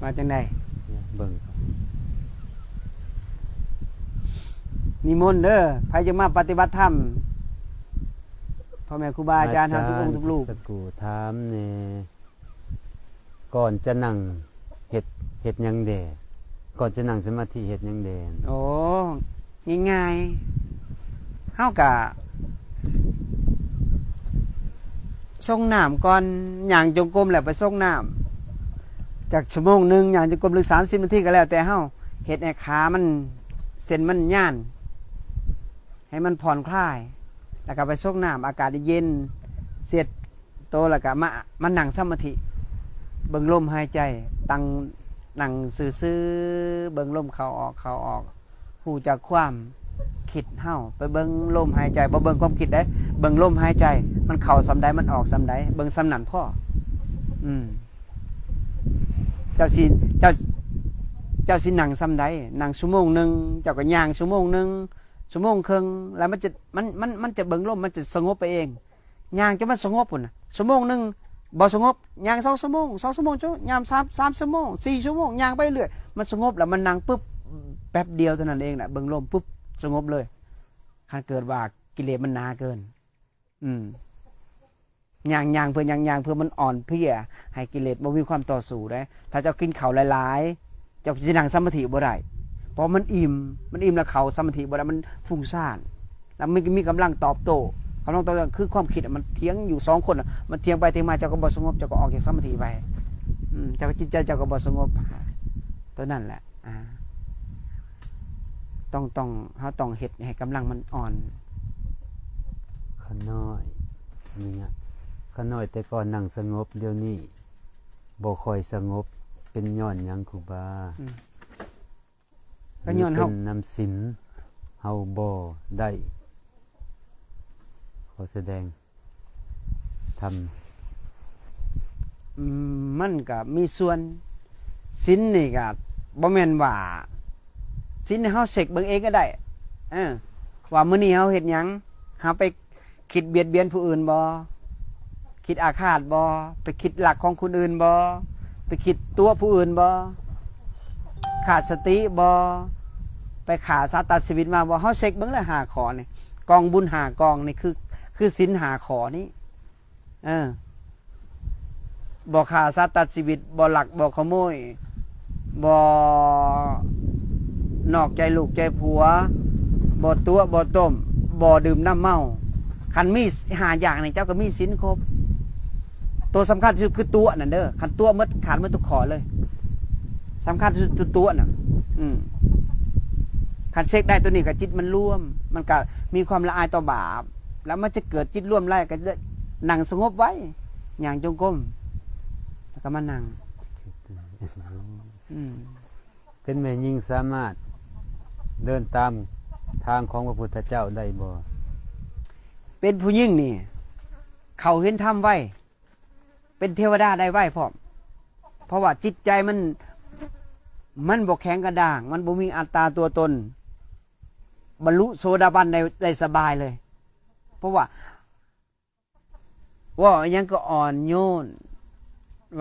มาจังได เนี่ยเบิ่ง นิมนต์เด้อใครจะมาปฏิบัติธรรมพ่อแม่ครูบาอาจารย์ทุกองค์ทุกลูก สกูถามแน่ก่อนจะนั่งเฮ็ดหยังแดก่อนจะนั่งสมาธิเฮ็ดหยังแด โอ้ง่ายๆเฮากะส่งน้ำก่อนย่างจงกรมแล้วไปส่งน้ำจากชั่วโมงนึงย่างจงกรมหรือ30นาทีก็แล้วแต่เฮาเฮ็ดให้ขามันเส้นมันย่านให้มันผ่อนคลายแล้วก็ไปส่งน้ำอากาศเย็นเสร็จโตแล้วก็มานั่งสมาธิเบิ่งลมหายใจตั้งนั่งซื่อๆเบิ่งลมเข้าออกหูจากความคิดเฮาไปเบิ่งลมหายใจบ่เบิ่งความคิดได้เบิ่งลมหายใจมันเข้าซำใดมันออกซำใดเบิ่งซำนั้นพอเจ้าสินั่งซำใดนั่งชั่วโมงนึงเจ้าก็ย่างชั่วโมงนึงชั่วโมงครึ่งแล้วมันจะเบิ่งลมมันจะสงบไปเองย่างจนมันสงบพุ่นน่ะชั่วโมงนึงบ่สงบย่าง2ชั่วโมง2ชั่วโมงจ้ะย่าง3ชั่วโมง4ชั่วโมงย่างไปเรื่อยมันสงบแล้วมันนั่งปึ๊บแป๊บเดียวเท่านั้นเองน่ะเบิ่งลมปึ๊บสงบเลยคันเกิดว่ากิเลสมันหนาเกินย่างเพื่อมันอ่อนเพลียให้กิเลสบ่มีความต่อสู้ได้ถ้าเจ้ากินข้าวหลายๆเจ้าจะนั่งสมาธิบ่ได้เพราะมันอิ่มแล้วเข้าสมาธิบ่ได้มันฟุ้งซ่านแล้วมันมีกำลังตอบโต้คือความคิดมันเถียงอยู่2คนมันเถียงไปเถียงมาเจ้าก็บ่สงบเจ้าก็ออกจากสมาธิไปเจ้าก็จิตใจเจ้าก็บ่สงบตัวนั่นแหละเฮาต้องเฮ็ดให้กำลังมันอ่อน ขน้อยนี่ไงขน้อยแต่ก่อนนั่งสงบเดี๋ยวนี้บ่ค่อยสงบเป็นย้อนหยังครูบา ก็ย้อนเฮา เป็นน้ำสินเฮาบ่ได้ขอแสดงทำมันก็มีส่วนศีลนี่ก็บ่แม่นว่าศีลเฮาเสกเบิ่งเองก็ได้ว่ามื้อนี้เฮาเฮ็ดหยังเฮาไปคิดเบียดเบียนผู้อื่นบ่คิดอาฆาตบ่ไปคิดหลักของคนอื่นบ่ไปคิดตัวผู้อื่นบ่ขาดสติบ่ไปฆ่าสัตว์ตัดชีวิตมาบ่เฮาเสกเบิ่งแล้ว5ข้อนี่กองบุญ5กองนี่คือศีล5ข้อนี้บ่ฆ่าสัตว์ตัดชีวิตบ่ลักบ่ขโมยบ่นอกใจลูกใจผัวบ่ตัวบ่ต้มบ่ดื่มน้ำเมาคันมี5อย่างนี่เจ้าก็มีศีลครบตัวสำคัญที่สุดคือตัวนั่นเด้อคันตัวหมดขาดหมดทุกข้อเลยสำคัญที่สุดคือตัวน่ะคันเช็คได้ตัวนี้ก็จิตมันร่วมมันก็มีความละอายต่อบาปแล้วมันจะเกิดจิตร่วมไล่ก็นั่งสงบไว้อย่างจงกรมแล้วก็มานั่งเป็นแม่ยิ่งสามารถเดินตามทางของพระพุทธเจ้าได้บ่เป็นผู้ยิ่งนี่เขาเห็นธรรมไว้เป็นเทวดาได้ไว้พร้อมเพราะว่าจิตใจมันบ่แข็งกระด้างมันบ่มีอัตตาตัวตนบรรลุโสดาบันได้สบายเลยเพราะว่ายังก็อ่อนโยน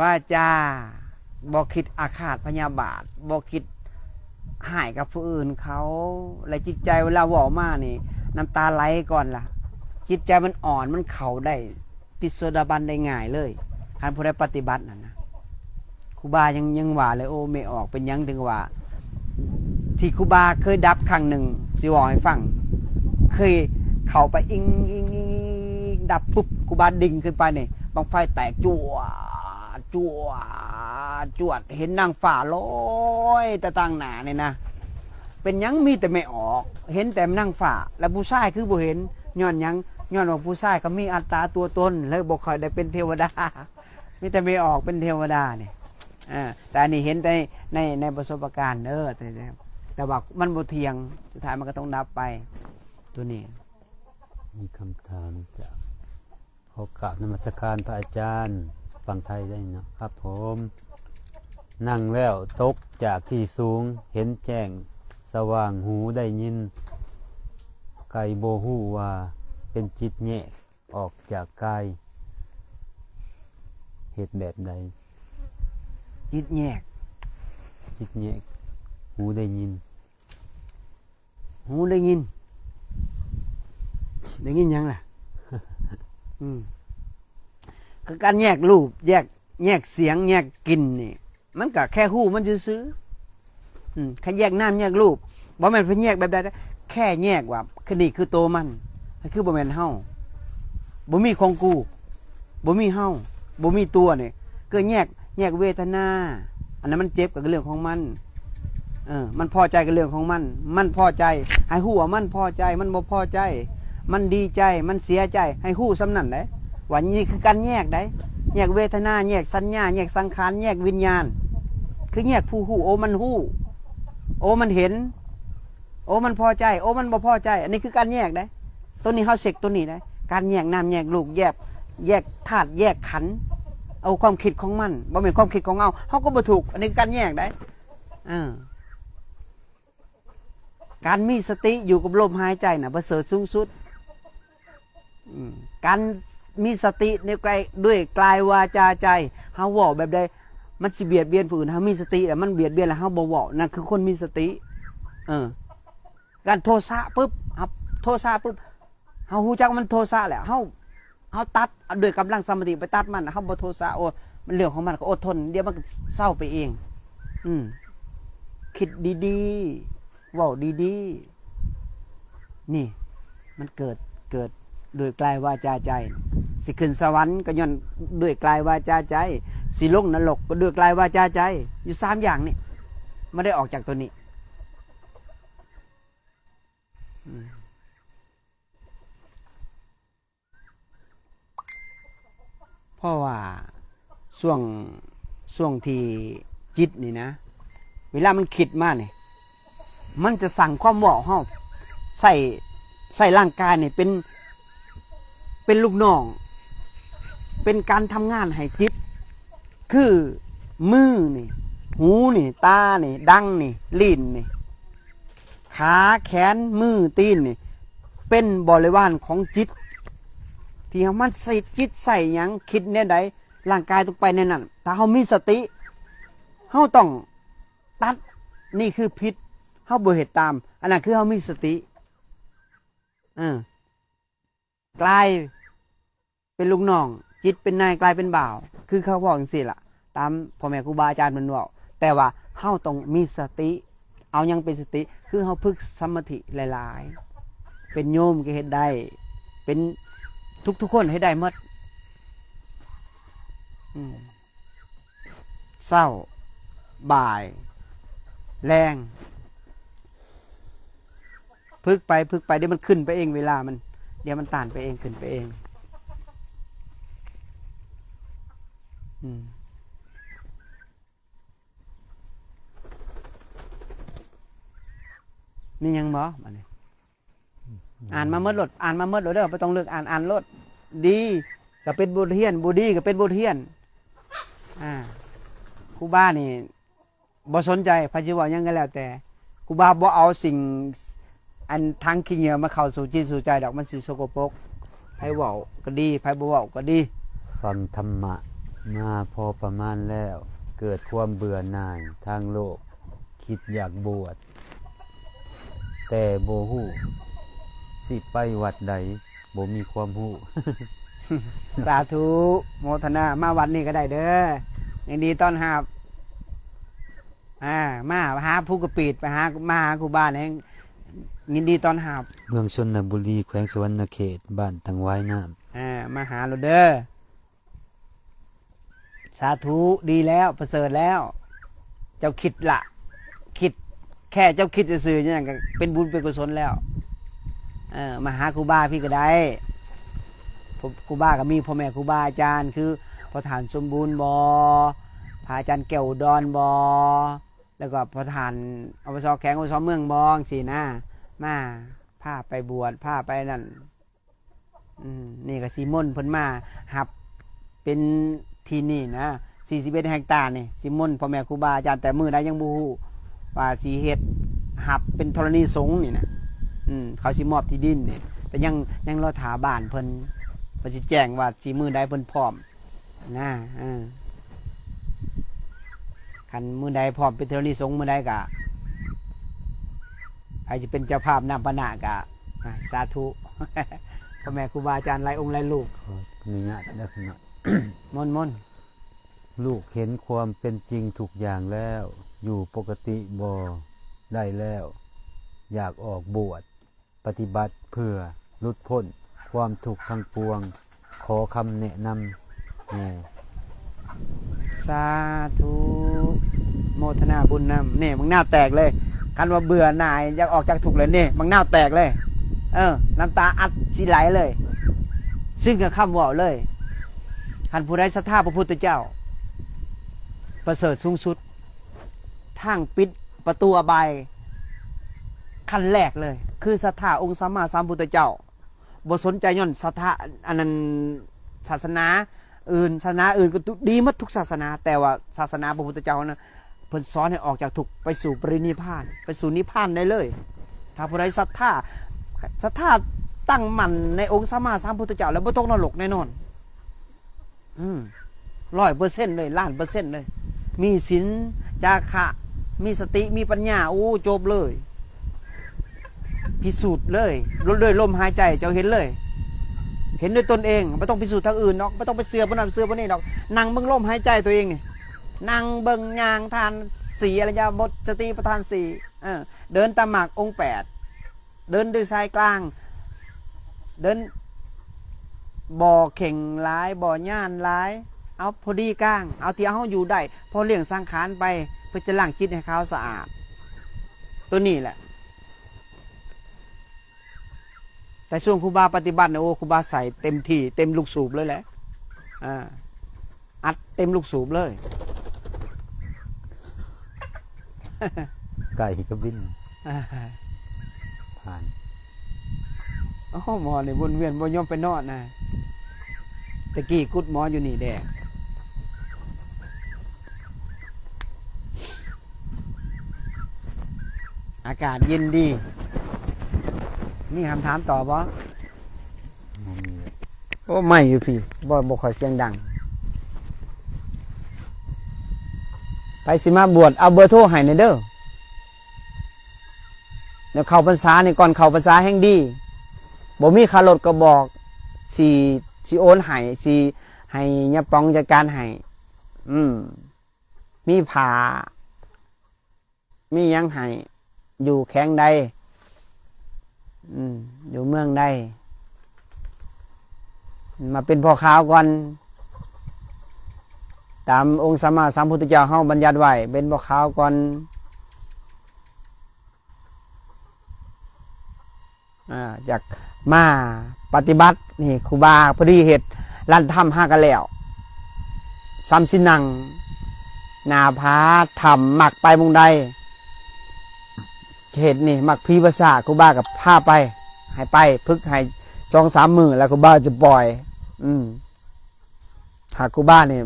ว่าจาบ่คิดอาฆาตพยาบาทบ่คิดหายกับผู้อื่นเขาและจิตใจเวลาเว้ามานี่น้ำตาไหลก่อนล่ะจิตใจมันอ่อนมันเข้าได้ติดโสดาบันได้ง่ายเลยคันผู้ใดปฏิบัตินั่นนะครูบายังว่าเลยโอ้ไม่ออกเป็นยังถึงว่าที่ครูบาเคยดับครั้งหนึ่งสิบอกให้ฟังเคยเข้าไปอิง ดับปุ๊บครูบาดิ่งขึ้นไปนี่บังไฟแตกจั่วจั่วจวดเห็นนางฝ่าลอยแต่ต่างหน้านี่นะเป็นยังมีแต่ไม่ออกเห็นแต่นางฝ่าแล้วผู้ชายคือบ่เห็นย้อนยังย้อนว่าผู้ชายก็มีอัตตาตัวตนแล้วบ่ค่อยได้เป็นเทวดามีแต่ไม่ออกเป็นเทวดานี่แต่อันนี้เห็นแต่ในประสบการณ์แต่ว่ามันบ่เที่ยงสุดท้ายมันก็ต้องดับไปตัวนี้มีคำถามจากขอกราบนมัสการพระอาจารย์ฟังไทยได้เนาะครับผมนั่งแล้วตกจากที่สูงเห็นแจ้งสว่างหูได้ยินไก่โบหูว่าเป็นจิตแยกออกจากกายเหตุแบบใดจิตแยกหูได้ยินยังล่ะ ก็การแยกรูปแยกเสียงแยกกลิ่นนี่มันก็แค่หูมันซื้อแค่แยกน้ำแยกรูปบ่แม่นเพิ่นแยกแบบใดแค่แยกว่าคือนี่คือโตมันคือบ่แม่นเฮาบ่มีของกูบ่มีเฮาบ่มีตัวนี่ก็แยกเวทนาอันนั้นมันเจ็บก็เรื่องของมันมันพอใจกับเรื่องของมันพอใจให้ฮู้ว่ามันพอใจมันบ่พอใจมันดีใจมันเสียใจให้ฮู้สำนั่นได้ว่านี่คือการแยกได้แยกเวทนาแยกสัญญาแยกสังขารแยกวิญญาณคือแยกผู้ฮู้โอ้มันฮู้โอ้มันเห็นโอ้มันพอใจโอ้มันบ่พอใจอันนี้คือการแยกได้ตัวนี้เฮาเสกตัวนี้ได้การแยกน้ำแยกลูกแยกธาตุแยกขันธ์เอาความคิดของมันบ่แม่นความคิดของเฮาก็บ่ถูกอันนี้การแยกได้การมีสติอยู่กับลมหายใจน่ะประเสริฐสูงสุดการมีสติในกายด้วยกายวาจาใจเฮาเว้าแบบใดมันสิเบียดเบียนผู้อื่นเฮามีสติแล้วมันเบียดเบียนแล้วเฮาบ่เว้านั่นคือคนมีสติการโทสะปุ๊บโทสะปุ๊บเฮาฮู้จักมันโทสะแล้วเฮาตัดด้วยกำลังสมาธิไปตัดมันเฮาบ่โทสะโอ้มันเรื่องของมันก็อดทนเดี๋ยวมันก็เศร้าไปเองคิดดีๆเว้าดีๆนี่มันเกิดด้วยกายวาจาใจสิขึ้นสวรรค์ก็ย้อนด้วยกายวาจาใจสิลงนรกก็ด้วยกายวาจาใจอยู่3อย่างนี่ไม่ได้ออกจากตัวนี้เพราะว่าช่วงที่จิตนี่นะเวลามันคิดมาเนี่ยมันจะสั่งความเหมาะเฮาใส่ร่างกายเนี่ยเป็นลูกน้องเป็นการทำงานให้จิตคือมือนี่หูนี่ตานี่ดังนี่ลิ้นนี่ขาแขนมือตีนนี่เป็นบริวารของจิตที่มันใส่จิตใส่หยังคิดเนี่ยใดร่างกายต้องไปในนั้นถ้าเฮามีสติเฮาต้องตัดนี่คือพิษเฮาบ่เฮ็ดตามอันนั้นคือเฮามีสติกลายเป็นลูกน้องจิตเป็นนายกลายเป็นบ่าวคือเขาบอกจังซี่ล่ะตามพ่อแม่ครูบาอาจารย์มันบอกแต่ว่าเฮาต้องมีสติเอายังเป็นสติคือเฮาฝึกสมาธิหลายๆเป็นโยมก็เฮ็ดได้เป็นทุกคนให้ได้หมดเศร้าบ่ายแรงพึกไปเดี๋ยวมันขึ้นไปเองเวลามันเดี๋ยวมันต่านไปเองขึ้นไปเองนี่ยังบ่มาเนี่ยอ่านมาเมื่อรถอ่านมาเมื่อรถเด้อไม่ต้องเลือกอ่านรถดีก็เป็นบทเรียนบูดีก็เป็นบทเรียนครูบานี่บ่สนใจพระจิวายังก็แล้วแต่ครูบาบ่เอาสิ่งอันทางขี้เหนียวมาเข้าสู่จิตสู่ใจดอกมันสิสกปรกไผเว้าก็ดีไผบ่เว้าก็ดีฟังธรรมะมาพอประมาณแล้วเกิดความเบื่อหน่ายทางโลกคิดอยากบวชแต่บ่ฮู้สิไปวัดใดบ่มีความฮู้ สาธุโมทนามาวัดนี้ก็ได้เด้อยังดีต้อนรับมาหาผู้กระปีดไปหามาหาครูบาเนี่ยยินดีต้อนรับเมืองชนบุรีแขวงสวรรณเขตบ้านตังไว้น้ำ มาหาเราเด้อสาธุดีแล้วประเสริฐแล้ว เจ้าคิดละคิดแค่เจ้าคิดจะสื่อๆอย่างก็เป็นบุญเป็นกุศลแล้วมาหาครูบาพี่ก็ได้ครูบาก็มีพ่อแม่ครูบาอาจารย์คือพระฐานสมบูรณ์บอพระอาจารย์แก้วดอนบอแล้วก็พระฐานอบสแข็งอบสเมืองบองสินะมาพาไปบวชพาไปนั่นนี่ก็สีม่นเพิ่นมาหับเป็นที่นี่นะ41 เฮกตาร์นี่สีม่นพ่อแม่ครูบาอาจารย์แต่มือได้ยังบูฮู้ว่าสีเฮ็ดหับเป็นธรณีสงฆ์นี่นะเขาสิมอบที่ดินนี่แต่ยังรอถาบ้านเพิ่นสิแจ้งว่าสีมือใดเพิ่นพร้อมนะคันมือใดพร้อมเป็นธรณีสงฆ์มือใดก็ใครจะเป็นเจ้าภาพนำปณะก็สาธุ พ่อแม่ครูบาอาจารย์หลายองค์หลายลูกมีญาติได้ขนาดมนลูกเห็นความเป็นจริงทุกอย่างแล้วอยู่ปกติบ่ได้แล้ว อยากออกบวชปฏิบัติเพื่อหลุดพ้นความทุกข์ทั้งปวงขอคำแนะนำแน่สาธุโมทนาบุญนำเนี่ยมึงหน้าแตกเลยคันว่าเบื่อหน่ายอยากออกจากทุกข์เลยเนี่ยมึงหน้าแตกเลยน้ำตาอัดสิไหลเลยซึ่งกับคำว่าเลยคันผู้ใดศรัทธาพระพุทธเจ้าประเสริฐสูงสุดทางปิดประตูอบายขั้นแรกเลยคือศรัทธาองค์สัมมาสัมพุทธเจ้าบ่สนใจย่อนศรัทธาอันนั้นศาสนาอื่นก็ดีหมดทุกศาสนาแต่ว่าศาสนาพระพุทธเจ้านะเพิ่นสอนให้ออกจากทุกข์ไปสู่ปรินิพพานไปสู่นิพพานได้เลยถ้าผู้ใดศรัทธาตั้งมั่นในองค์สัมมาสัมพุทธเจ้าแล้วบ่ตกนรกแน่นอน100%เลย1,000,000%เลยมีศีลจาคะมีสติมีปัญญาโอ้จบเลยพิสูจน์เลยด้วยลมหายใจเจ้าเห็นเลยเห็นด้วยตนเองไม่ต้องพิสูจน์ทางอื่นหรอกไม่ต้องไปเสือบนนั้นเสือบนนี้หรอกนั่งเบิ่งลมหายใจตัวเองนี่นั่งเบิ่งยางทานสีอริยบทสติปัฏฐาน4เดินตามหมากองค์8เดินด้วยสายกลางเดินบ่อเข่งร้ายบ่อย่านร้ายเอาพอดีกลางเอาที่เอาอยู่ได้พอเลี้ยงสังขารไปเพื่อจะล้างจิตให้เขาสะอาดตัวนี้แหละแต่ช่วงครูบาปฏิบัติเนี่ยโอ้ครูบาใส่เต็มที่เต็มลูกสูบเลยแหละอัดเต็มลูกสูบเลย ไก่ก็บินผ่านหมอเนี่ยวนเวียนวนย่อมไปนอนนะตะกี้กุดหมออยู่นี่แดงอากาศเย็นดีนี่คำถามตอบบ่โอ้ไม่อยู่พี่บ่ค่อยเสียงดังไปสิมาบวชเอาเบอร์โทรให้ในเด้อเดี๋ยวเข้าพรรษานี่ก่อนเข้าพรรษาแห่งดีบ่มีค่ารถก็บอกสิโอนให้ยะปองจัดการให้มีผ้ามีหยังให้อยู่แข้งใดอยู่เมืองใดมาเป็นพ่อค้าก่อนตามองค์สัมมาสัมพุทธเจ้าเฮาบัญญัติไว้เป็นพ่อค้าก่อนอยากมาปฏิบัตินี่ครูบาพอดีเหตุลั่นถ้ำห้ากันแล้วซ้ำสินังนาพาทำหมักไปมุงใดเหตุนี่หมักพีภาษาครูบากับผ้าไปให้ไปพึกให้2-3 มื้อแล้วครูบาจะปล่อยหากครูบาเนี่ย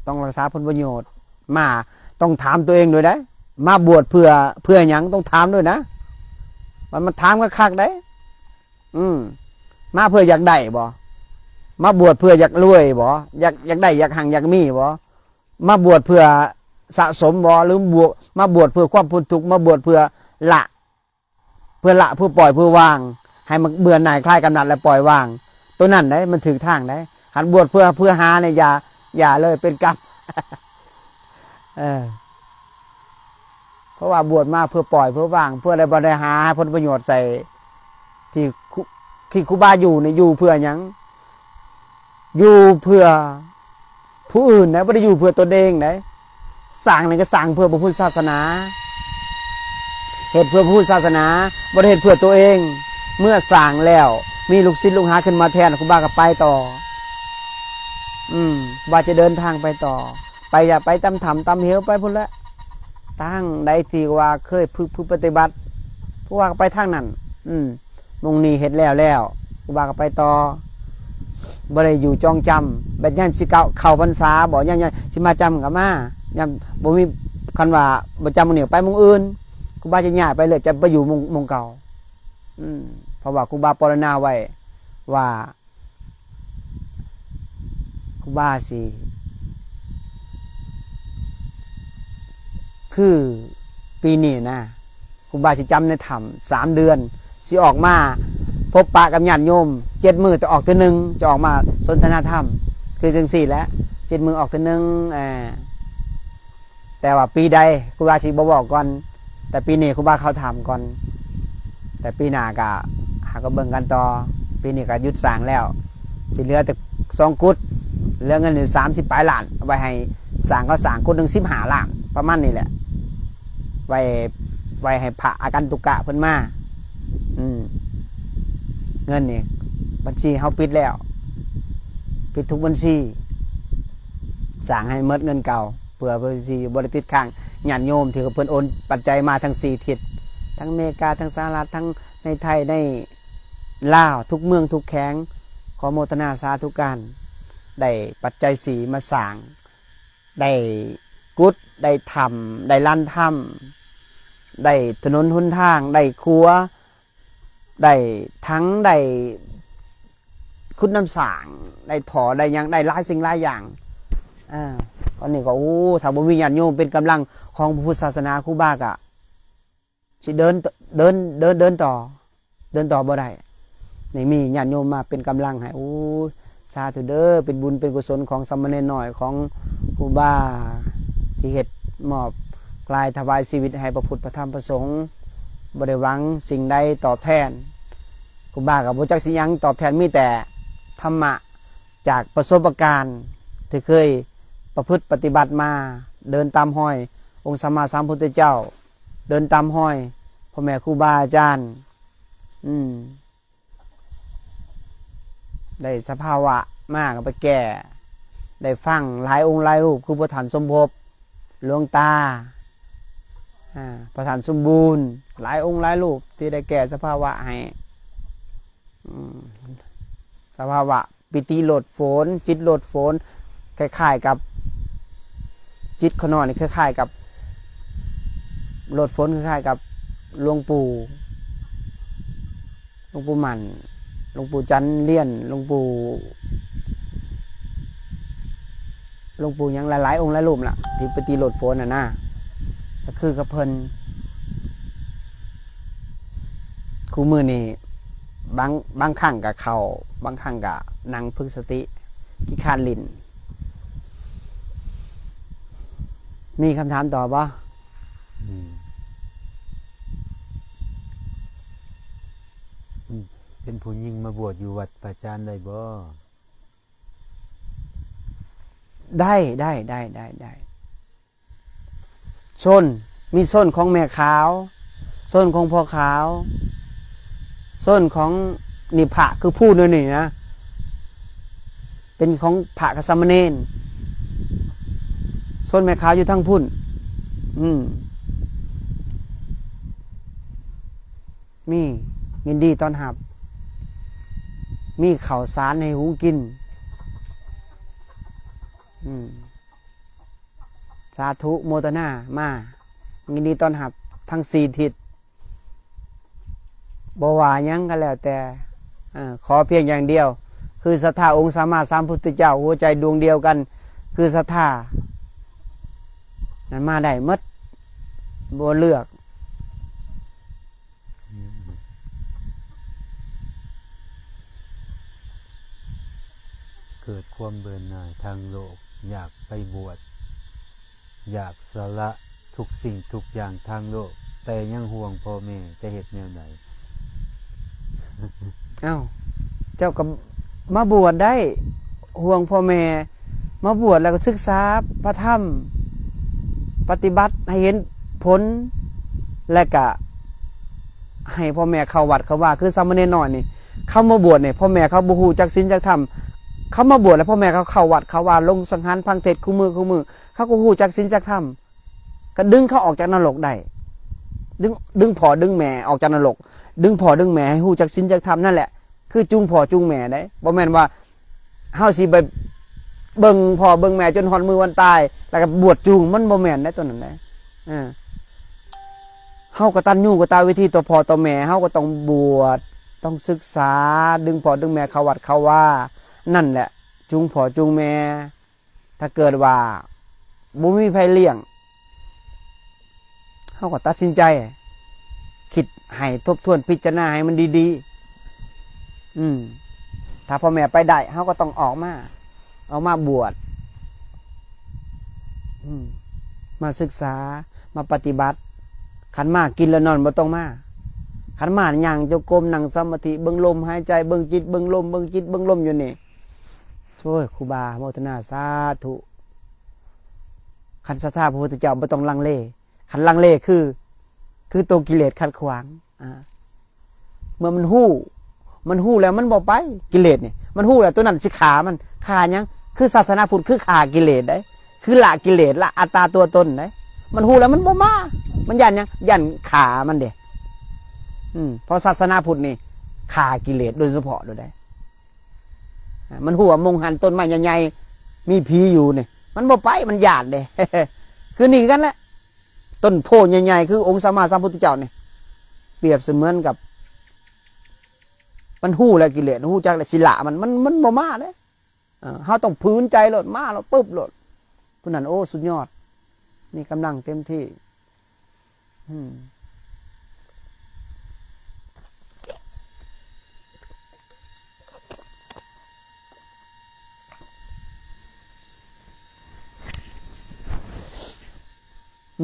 ต้องรักษาผลประโยชน์มาต้องถามตัวเองด้วยนะมาบวชเพื่อหยังต้องถามด้วยนะมันถามก็คักได้มาเพื่ออยากได้บ่มาบวชเพื่ออยากรวยบ่อยากได้อยากหังอยากมีบ่มาบวชเพื่อสะสมบ่หรือบวชมาบวชเพื่อความพ้นทุกข์มาบวชเพื่อละเพื่อปล่อยเพื่อวางให้มันเบื่อหน่ายคลายกำหนัดแล้วปล่อยวางตัวนั้นได้มันถึงทางได้ขันบวชเพื่อหาเนี่ยอย่าเลยเป็นกรรม เพราะว่าบวชมาเพื่อปล่อยเพื่อวางเพื่ออะไรบริหารผลประโยชน์ใส่ที่ ที่ครูบาอยู่เนี่ยอยู่เพื่อหยังอยู่เพื่อผู้อื่นนะไม่ได้อยู่เพื่อตนเองนะสร้างนี่ก็สร้างเพื่อพระพุทธศาสนาเหตุเพื่อพระพุทธศาสนาบ่ได้เหตุเพื่อตัวเองเมื่อสร้างแล้วมีลูกศิษย์ลูกหาขึ้นมาแทนครูบาก็ไปต่อครูบาจะเดินทางไปต่อไปอย่าไปตำถ้ำตำเหวไปพุ่นละตั้งใดที่ว่าเคยพึกปฏิบัติครูบาก็ไปทางนั้นมงนี้เฮ็ดแล้วครูบาก็ไปต่อบ่ได้อยู่จองจำแบบยังสิเข้าพรรษาบ่ยังสิมาจำกับมายังบ่มีคันว่าบ่จำมื้อนี้ไปมื้ออื่นครูบาจะย้ายไปเลยจะไปอยู่มงเก่าเพราะว่าครูบาปรณาไว้ว่าครูบาสิคือปีนี้นะครูบาสิจำในถ้ำ3 เดือนสิออกมาพบปะกับญาติโยม7 มื้อจะออกตัวหนึ่งจะออกมาสนทนาธรรมคือจังสี่แล้ว7 มื้อออกตัวหนึ่งแต่ว่าปีใดครูบาสิบ่บอกก่อนแต่ปีนี้ครูบาเข้าถ้ำก่อนแต่ปีหน้าก็หาก็เบิ่งกันต่อปีนี้ก็หยุดสร้างแล้วจะเหลือแต่2 กุฏเหลือเงินอยู่30 ปลายล้านเอาไว้ให้สร้างก็สร้างกุฏหนึ่ง15 ล้านประมาณนี้แหละไว้ให้พระอากันตุกะเพิ่นมาเงินนี่บัญชีเฮาปิดแล้วปิดทุกบัญชีสร้างให้หมดเงินเก่าเพื่อบัญชีบ่ได้ติดค้างญาติโยมที่เพิ่นโอนปัจจัยมาทั้ง4 ทิศทั้งอเมริกาทั้งสหรัฐทั้งในไทยในลาวทุกเมืองทุกแข้งขอโมทนาสาธุการได้ปัจจัย4มาสร้างได้กุฏได้ธรรมได้ลานธรรมได้ถนนหนทางได้ครัวได้ทั้งได้คุณน้ำสร้างได้ถอได้ยังได้หลายสิ่งหลายอย่างตอนนี้ก็ถ้าบ่มีญาติโยมเป็นกำลังของพระพุทธศาสนาครูบาก็สิเดินต่อบ่ได้นี่มีญาติโยมมาเป็นกำลังให้สาธุเด้อเป็นบุญเป็นกุศลของสามเณรน้อยของครูบาที่เฮ็ดมอบกลายถวายชีวิตให้พระพุทธพระธรรมพระสงฆ์บ่ได้หวังสิ่งใดตอบแทนครูบาก็บ่จักสิหยังตอบแทนมีแต่ธรรมะจากประสบการณ์ที่เคยประพฤติปฏิบัติมาเดินตามห้อยองค์สัมมาสัมพุทธเจ้าเดินตามห้อยพ่อแม่ครูบาอาจารย์ได้สภาวะมากไปแก่ได้ฟังหลายองค์หลายรูปคือพระฐานสมภพหลวงตาพระฐานสมบูรณ์หลายองค์หลายรูปที่ได้แก่สภาวะให้สภาวะปิติโลดโผนจิตโลดโผนคล้ายๆกับจิตขนอนนี่คล้ายๆกับโลดโผนคล้ายๆกับหลวงปู่หมันหลวงปู่จันเลี่ยนหลวงปู่ยังหลายองค์หลายรูปล่ะที่ปฏิโลดโผนนะก็คือกับเพิ่นคู่มือนี่บางครั้งกับเขาบางครั้งกับนั่งพึกสติขี้คานลิ้นมีคำถามต่อป่ะเป็นผู้หญิงมาบวชอยู่วัดป่าจานได้บ่ได้ส้นมีส้นของแม่ขาวส้นของพ่อขาวส้นของนิพะคือพูดด้วยนี่นะเป็นของพระกสามเณรส้นแม่ขาวอยู่ทั้งพุ่นมียินดีตอนหับมีข้าวสารให้หุงกินสาธุโมทนามายินดีตอนหับทั้ง4 ทิศบ่ว่าหยังก็แล้วแต่ขอเพียงอย่างเดียวคือศรัทธาองค์สัมมาสัมพุทธเจ้าหัวใจดวงเดียวกันคือศรัทธานั้นมาได้หมดบ่เลือกเกิดความเบื่อหน่ายทางโลกอยากไปบวชอยากสละทุกสิ่งทุกอย่างทางโลกแต่ยังห่วงพ่อแม่จะเฮ็ดแนวใด เจ้าก็มาบวชได้ห่วงพ่อแม่มาบวชแล้วก็ศึกษาพระธรรมปฏิบัติให้เห็นผลและก็ให้พ่อแม่เข้าวัดเข้าว่าคือสามเณรน้อยนี่เข้ามาบวชเนี่ยพ่อแม่เขาบ่ฮู้จักศีลจักธรรมเขามาบวชแล้วพ่อแม่เขาเข้าวัดเข้าว่าลงสังหารพังเทศคู่มือเขาก็ฮู้จักศีลจักธรรมก็ดึงเขาออกจากนรกได้ดึงพ่อดึงแม่ออกจากนรกดึงพ่อดึงแม่ให้ฮู้จักศีลจักธรรมนั่นแหละคือจูงพ่อจูงแม่ได้บ่แม่นว่าเฮาสิไปเบิ่งพ่อเบิ่งแม่จนฮอดมือวันตายแล้วก็บวชจูงมันบ่แม่นได้ตัวนั้นได้เฮาก็ตัญญูกตเวทีต่อพ่อต่อแม่เฮาก็ต้องบวชต้องศึกษาดึงพ่อดึงแม่เข้าวัดเข้าว่านั่นแหละจูงพ่อจูงแม่ถ้าเกิดว่าบ่มีไผเลี้ยงเฮาก็ตัดสินใจคิดให้ทบทวนพิจารณาให้มันดีๆถ้าพ่อแม่ไปได้เฮาก็ต้องออกมาบวชมาศึกษามาปฏิบัติขันมากินแล้วนอนบ่ต้องมาขันมาย่างจงกรมนั่งสมาธิเบิ่งลมหายใจเบิ่งจิตเบิ่งลมเบิ่งจิตเบิ่งลมอยู่นี่ช่วยครูบาโมทนาสาธุขันศรัทธาพระพุทธเจ้าบ่ต้องลังเลขันลังเลคือตัวกิเลสขัดขวางเมื่อมันหู้แล้วมันบ่ไปกิเลสนี่มันหู้แล้วตัวนั้นสิขามันขาหยังคือศาสนาพุทธคือขากิเลสได้คือละกิเลสละอัตตาตัวตนได้มันหู้แล้วมันบ่มามันยันยังยันขามันเด้เพราะศาสนาพุทธนี่ขากิเลสโดยเฉพาะโดยได้มันหัวมงหันต้นไม้ใหญ่ๆมีผีอยู่นี่มันบ่ไปมันหยาดเด้ คือนี่กันแหละต้นโพใหญ่ๆคือองค์สัมมาสัมพุทธเจ้านี่เปรียบเสมือนกับมันหู้แล้วกิเลสหู้จักแล้วสิละมันบ่มาเด้เฮาต้องพื้นใจโลดมาแล้วปึ๊บโลดผู้นั้นโอ้สุดยอดนี่กำลังเต็มที่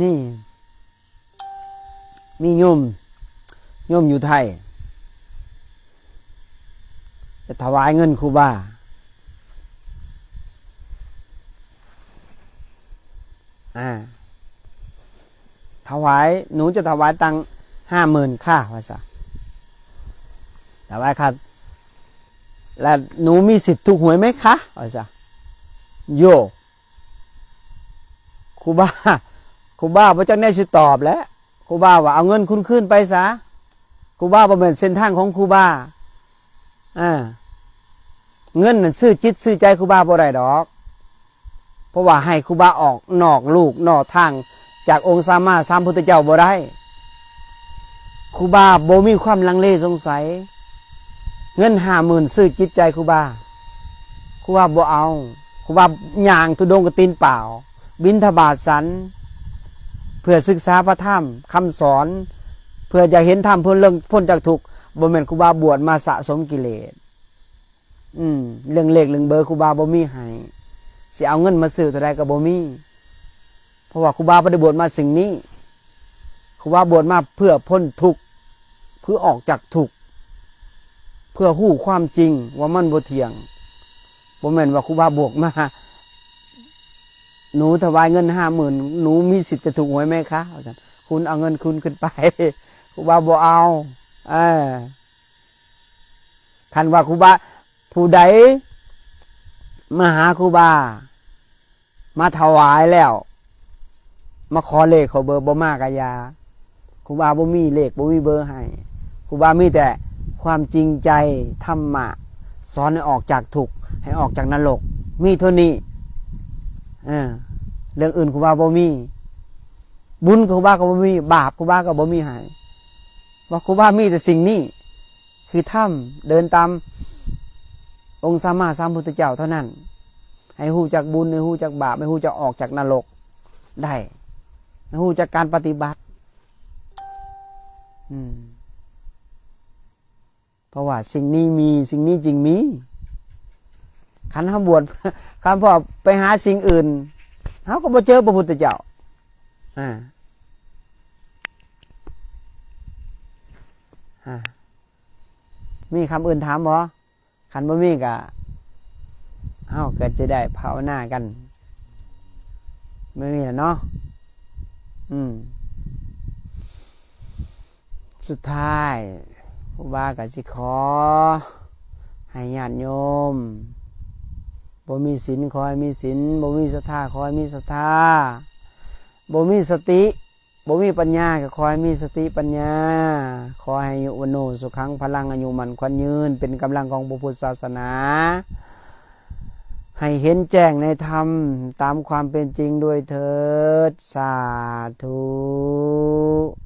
นี่มีโยมอยู่ไทยจะถวายเงินครูบาถวายหนูจะถวายตัง50,000ค่าว่าซะถวายค่ะแล้วหนูมีสิทธิ์ถูกหวยไหมคะว่าซะโยครูบาพระเจ้าแน่สิตอบแล้วครูบาว่าเอาเงินคุณขึ้นไปซะครูบาบ่แม่นเส้นทางของครูบาเงินนั่นซื้อจิตซื้อใจครูบาบ่ได้ดอกเพราะว่าให้ครูบาออกนอกลูกนอกทางจากองค์สัมมาสัมพุทธเจ้าบ่ได้ครูบาบ่มีความลังเลสงสัยเงิน50,000ซื้อจิตใจครูบาบ่เอาครูบาย่างทุดงกตีนเปล่าบิณฑบาตสันเพื่อศึกษาพระธรรมคำสอนเพื่อจะเห็นธรรมพ้นจากทุกข์บ่แม่นครูบาบวชมาสะสมกิเลสเรื่องเลขเรื่องเบอร์ครูบาบ่มีให้สิเอาเงินมาซื้อเท่าใดก็บ่มีเพราะว่าครูบาบ่ได้บวชมาสิ่งนี้ครูบาบวชมาเพื่อพ้นทุกข์เพื่อออกจากทุกข์เพื่อฮู้ความจริงว่ามันบ่เที่ยงบ่แม่นว่าครูบาบวชมาหนูถวายเงิน50,000หนูมีสิทธิ์จะถูกหวยไหมคะอาจารย์คุณเอาเงินคุณขึ้นไปครูบาบ่เอาคันว่าครูบาผู้ใดมาหาครูบามาถวายแล้วมาขอเลขขอเบอร์บ่มากะยาครูบาบ่มีเลขบ่มีเบอร์ให้ครูบามีแต่ความจริงใจธรรมะสอนให้ออกจากทุกข์ให้ออกจากนรกมีเท่านี้เรื่องอื่นครูบาบ่มีบุญครูบาก็บ่มีบาปครูบาก็บ่มีให้ว่าครูบามีแต่สิ่งนี้คือธรรมเดินตามองค์สัมมาสัมพุทธเจ้าเท่านั้นให้ฮู้จักบุญให้ฮู้จักบาปให้ฮู้จักออกจากนรกได้ให้ฮู้จักการปฏิบัติเพราะว่าสิ่งนี้มีสิ่งนี้จริงมีขันธ์บวชคำพอไปหาสิ่งอื่นเขาก็บ่เจอพระพุทธเจ้ามีคำอื่นถามบ่ค คันบ่มีก็เฮาก็จะได้ภาวนากันไม่มีแล้วเนาะสุดท้ายครูบาก็สิขอให้ญาติโยมบ่มีศีลขอให้มีศีลบ่มีศรัทธาขอให้มีศรัทธาบ่มีสติบ่มีปัญญาก็ขอให้มีสติปัญญาขอให้อายุวันโนสุขังพลังอายุมันขวัญยืนเป็นกำลังของพระพุทธศาสนาให้เห็นแจ้งในธรรมตามความเป็นจริงด้วยเถิดสาธุ